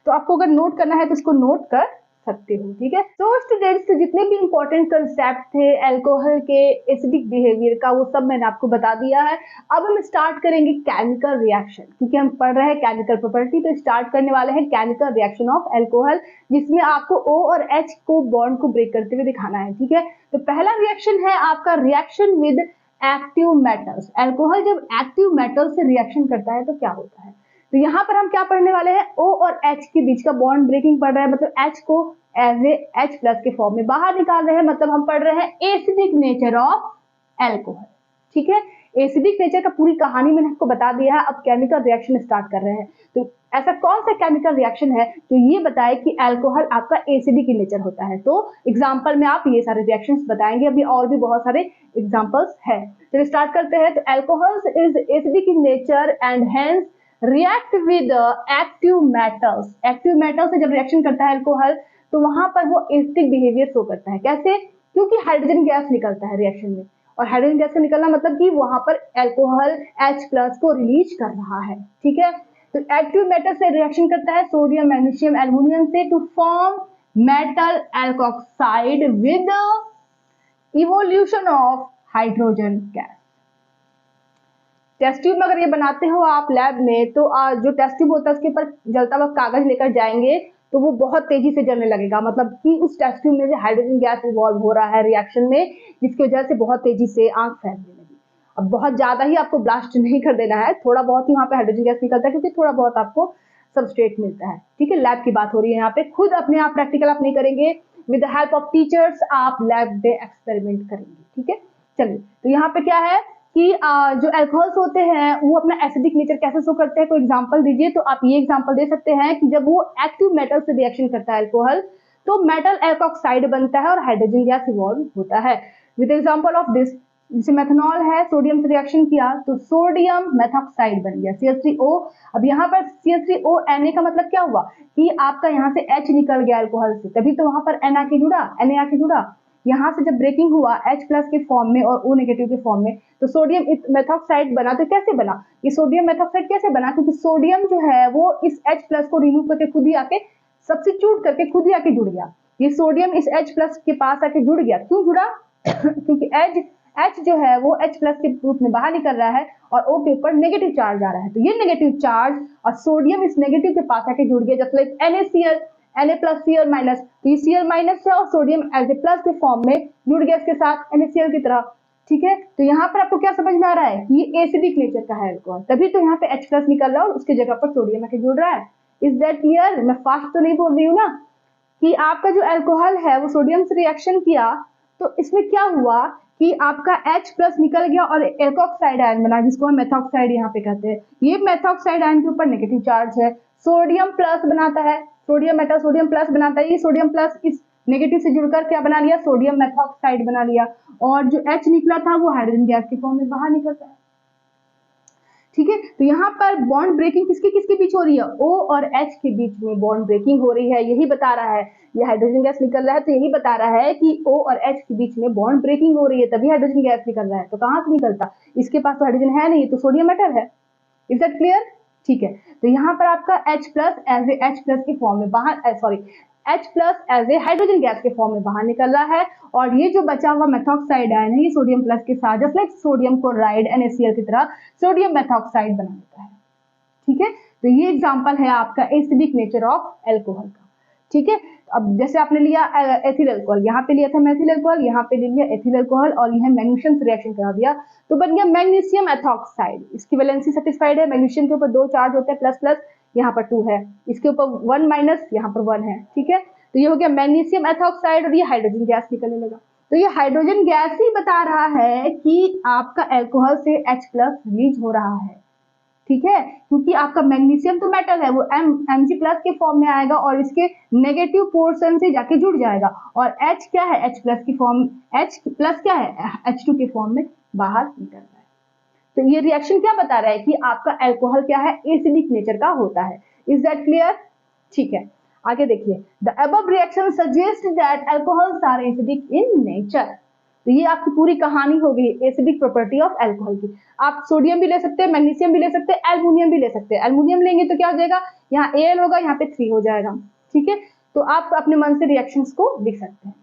[SPEAKER 1] तो आपको अगर नोट करना है तो इसको नोट कर सकते हो, ठीक है। तो स्टूडेंट्स, जितने भी इंपॉर्टेंट कंसेप्ट थे अल्कोहल के एसिडिक बिहेवियर का वो सब मैंने आपको बता दिया है। अब हम स्टार्ट करेंगे केमिकल रिएक्शन, क्योंकि हम पढ़ रहे हैं केमिकल प्रॉपर्टी, तो स्टार्ट करने वाले हैं केमिकल रिएक्शन ऑफ अल्कोहल, जिसमें आपको O और H को बॉन्ड को ब्रेक करते हुए दिखाना है, ठीक है। तो पहला रिएक्शन है आपका reaction with active metals. Alcohol जब एक्टिव मेटल से रिएक्शन करता है तो क्या होता है? तो यहाँ पर हम क्या पढ़ने वाले हैं? O और H के बीच का बॉन्ड ब्रेकिंग पढ़ रहे हैं, मतलब H को एज ए H प्लस के फॉर्म में बाहर निकाल रहे हैं, मतलब हम पढ़ रहे हैं एसिडिक नेचर ऑफ अल्कोहल, ठीक है। एसिडिक नेचर का पूरी कहानी मैंने आपको बता दिया है। अब केमिकल रिएक्शन स्टार्ट कर रहे हैं। तो ऐसा कौन सा केमिकल रिएक्शन है जो ये बताए कि अल्कोहल आपका एसिडिक नेचर होता है? तो एग्जांपल में आप ये सारे रिएक्शंस बताएंगे, अभी और भी बहुत सारे एग्जांपल्स है। तो स्टार्ट करते हैं। तो alcohol is acidic in nature and hence react with active metals. Active metal से जब रिएक्शन करता है अल्कोहल तो वहां पर वो एसिडिक बिहेवियर शो करता है। कैसे? क्योंकि हाइड्रोजन गैस निकलता है रिएक्शन में, और हाइड्रोजन गैस का निकलना मतलब कि वहां पर अल्कोहल H प्लस को रिलीज कर रहा है, ठीक है। तो एक्टिव मेटल से रिएक्शन करता है सोडियम, मैग्नीशियम, एल्युमिनियम से to form metal alkoxide with evolution of hydrogen gas. Test tube में अगर ये बनाते हो आप लैब में, तो जो टेस्ट ट्यूब होता है उसके ऊपर जलता हुआ कागज लेकर जाएंगे तो वो बहुत तेजी से जलने लगेगा, मतलब कि उस टेस्ट ट्यूब में से हाइड्रोजन गैस इवॉल्व हो रहा है रिएक्शन में, जिसकी वजह से बहुत तेजी से आग फैलने लगी। अब बहुत ज्यादा ही आपको ब्लास्ट नहीं कर देना है, थोड़ा बहुत ही वहां पे हाइड्रोजन गैस निकलता है क्योंकि थोड़ा बहुत आपको सबस्ट्रेट मिलता है। ठीक है, लैब की बात हो रही है यहाँ पे, खुद अपने आप प्रैक्टिकल आप नहीं करेंगे, with the help of teachers आप लैब में एक्सपेरिमेंट करेंगे। ठीक है, चलिए, तो यहाँ पे क्या है कि जो अल्कोहल्स होते हैं वो अपना एसिडिक नेचर कैसे शो करते हैं, कोई एग्जांपल दीजिए। तो आप ये एग्जांपल दे सकते हैं कि जब वो एक्टिव मेटल से रिएक्शन करता है अल्कोहल, तो मेटल एल्कोक्साइड बनता है और हाइड्रोजन गैस इवॉल्व होता है। विद एग्जांपल ऑफ दिस, जैसे मेथनॉल है, सोडियम से रिएक्शन किया तो सोडियम मेथॉक्साइड बन गया, CH3O। अब यहाँ पर CH3O Na का मतलब क्या हुआ कि आपका यहाँ से H निकल गया अल्कोहल से, तभी तो वहां पर Na आके जुड़ा। यहाँ से जब ब्रेकिंग हुआ H प्लस के फॉर्म में और O नेगेटिव के फॉर्म में, तो सोडियम मेथॉक्साइड बना। तो कैसे बना ये सोडियम मेथॉक्साइड, कैसे बना? क्योंकि सोडियम जो है वो इस H प्लस को रिमूव करके खुद ही आके सब्स्टिट्यूट करके खुद ही आके जुड़ गया। ये सोडियम इस H प्लस के पास आके जुड़ गया। क्यों जुड़ा? क्योंकि H जो है वो H प्लस के रूप में बाहर निकल रहा है और O के ऊपर नेगेटिव चार्ज आ रहा है, तो ये नेगेटिव चार्ज और सोडियम इस नेगेटिव के पास आके जुड़ गया, just like NaCl, Na plus Cl minus, तो ये Cl माइनस है और सोडियम एज ए प्लस के फॉर्म में जुड़ गया इसके साथ NaCl की तरह। ठीक है, तो यहाँ पर आपको क्या समझ में आ रहा है कि ये एसिडिक नेचर का है अल्कोहल, तभी तो यहाँ पे H प्लस निकल रहा है और उसकी जगह पर सोडियम आके जुड़ रहा है। Is that clear? मैं फास्ट तो नहीं बोल रही हूँ ना, कि आपका जो अल्कोहल है वो सोडियम से रिएक्शन किया तो इसमें क्या हुआ कि आपका H प्लस निकल गया और एल्कोक्साइड आयन बना, जिसको हम मेथॉक्साइड यहाँ पे कहते हैं। ये मेथॉक्साइड आयन के ऊपर नेगेटिव चार्ज है, सोडियम प्लस बनाता है, सोडियम मेटल सोडियम प्लस बनाता है, ये सोडियम प्लस इस नेगेटिव से जुड़कर क्या बना लिया? सोडियम मेथॉक्साइड बना लिया, और जो H निकला था वो हाइड्रोजन गैस के फॉर्म में बाहर निकलता है। ठीक है, तो यहाँ पर बॉन्ड ब्रेकिंग किसके किसके बीच हो रही है? O और H के बीच में बॉन्ड ब्रेकिंग हो रही है, यही बता रहा है। ये हाइड्रोजन गैस निकल रहा है तो यही बता रहा है कि O और H के बीच में बॉन्ड ब्रेकिंग हो रही है, तभी हाइड्रोजन गैस निकल रहा है। तो कहाँ से निकलता? इसके पास तो हाइड्रोजन है नहीं, तो सोडियम मेटल है। Is that clear? ठीक है, तो यहाँ पर आपका H plus as a H plus के फॉर्म में बाहर, sorry, H plus as a hydrogen gas के फॉर्म में बाहर निकल रहा है, और ये जो बचा हुआ मेथॉक्साइड आयन है ये सोडियम प्लस के साथ just like sodium chloride NaCl की तरह सोडियम मेथॉक्साइड बना देता है। ठीक है, तो ये एग्जांपल है आपका एसिडिक नेचर ऑफ अल्कोहल का। ठीक है, अब जैसे आपने लिया एथिल अल्कोहल, यहाँ पे लिया था मेथिल अल्कोहल, यहाँ पे ले लिया एथिल अल्कोहल और यह मैग्नीशियम से रिएक्शन करा दिया तो बन गया मैग्नीशियम एथॉक्साइड। इसकी वैलेंसी सेटिस्फाइड है, मैग्नीशियम के ऊपर 2 चार्ज होते हैं, प्लस प्लस, यहाँ पर 2 है, इसके ऊपर 1 माइनस, यहाँ पर 1 है। ठीक है, तो ये हो गया मैग्नीशियम एथॉक्साइड और ये हाइड्रोजन गैस निकलने लगा। तो ये हाइड्रोजन गैस ही बता रहा है कि आपका अल्कोहल से H प्लस रिलीज हो रहा है। ठीक है, क्योंकि आपका मैग्नीशियम तो मेटल है, वो Mg प्लस के फॉर्म में आएगा और इसके नेगेटिव पोर्शन से जाके जुड़ जाएगा, और H क्या है? H प्लस की फॉर्म, H प्लस क्या है? H2 के फॉर्म में बाहर निकल रहा है। तो ये रिएक्शन क्या बता रहा है कि आपका अल्कोहल क्या है? एसिडिक नेचर का होता है। Is that clear? ठीक है, आगे देखिए, the above reaction suggest that alcohols are acidic in nature. तो ये आपकी पूरी कहानी हो गई एसिडिक प्रॉपर्टी ऑफ अल्कोहल की। आप सोडियम भी ले सकते हैं, मैग्नीशियम भी ले सकते हैं, एल्युमिनियम भी ले सकते हैं। एल्युमिनियम लेंगे तो क्या हो जाएगा? यहाँ Al होगा, यहाँ पे 3 हो जाएगा। ठीक है, तो आप अपने मन से रिएक्शंस को लिख सकते हैं।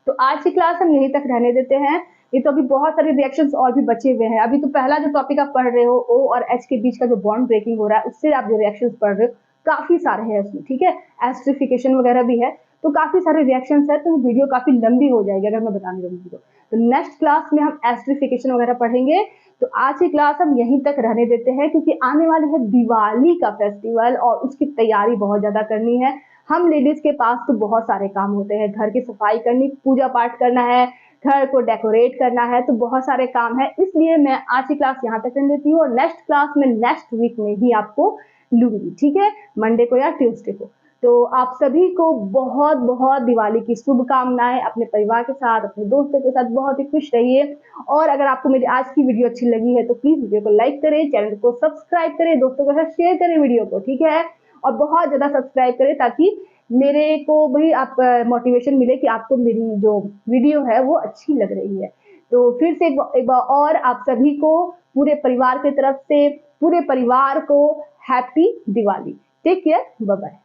[SPEAKER 1] तो आज की क्लास हम यहीं तक रहने देते हैं। ये तो अभी बहुत सारे रिएक्शंस और भी बचे हुए हैं। अभी तो पहला जो टॉपिक आप पढ़ रहे हो O और H के बीच का जो बॉन्ड ब्रेकिंग हो रहा है, उससे आप जो रिएक्शंस पढ़ रहे हो काफी सारे हैं उसमें। ठीक है, एस्टरिफिकेशन वगैरह भी है, तो काफी सारे रिएक्शंस है, तो वीडियो काफी लंबी हो जाएगी अगर मैं बताने लगूंगी तो नेक्स्ट क्लास में हम एस्टरिफिकेशन वगैरह पढ़ेंगे। तो आज की क्लास हम यहीं तक रहने देते हैं, क्योंकि आने वाली है दिवाली का फेस्टिवल और उसकी तैयारी बहुत ज्यादा करनी है। हम लेडीज के पास तो बहुत सारे काम होते हैं, घर की सफाई करनी, पूजा पाठ करना है, घर को डेकोरेट करना है, तो बहुत सारे काम है। इसलिए मैं आज की क्लास यहाँ तक रहने देती हूँ और नेक्स्ट क्लास में नेक्स्ट वीक में ही आपको लूंगी। ठीक है, मंडे को या ट्यूसडे को। तो आप सभी को बहुत बहुत दिवाली की शुभकामनाएं। अपने परिवार के साथ, अपने दोस्तों के साथ बहुत ही खुश रहिए। और अगर आपको मेरी आज की वीडियो अच्छी लगी है तो प्लीज वीडियो को लाइक करें, चैनल को सब्सक्राइब करें, दोस्तों के साथ शेयर करें वीडियो को। ठीक है, और बहुत ज्यादा सब्सक्राइब करें ताकि मेरे को भी आप मोटिवेशन मिले कि आपको मेरी जो वीडियो है वो अच्छी लग रही है। तो फिर से एक बार और आप सभी को पूरे परिवार की तरफ से, पूरे परिवार को happy Diwali. Take care, bye bye.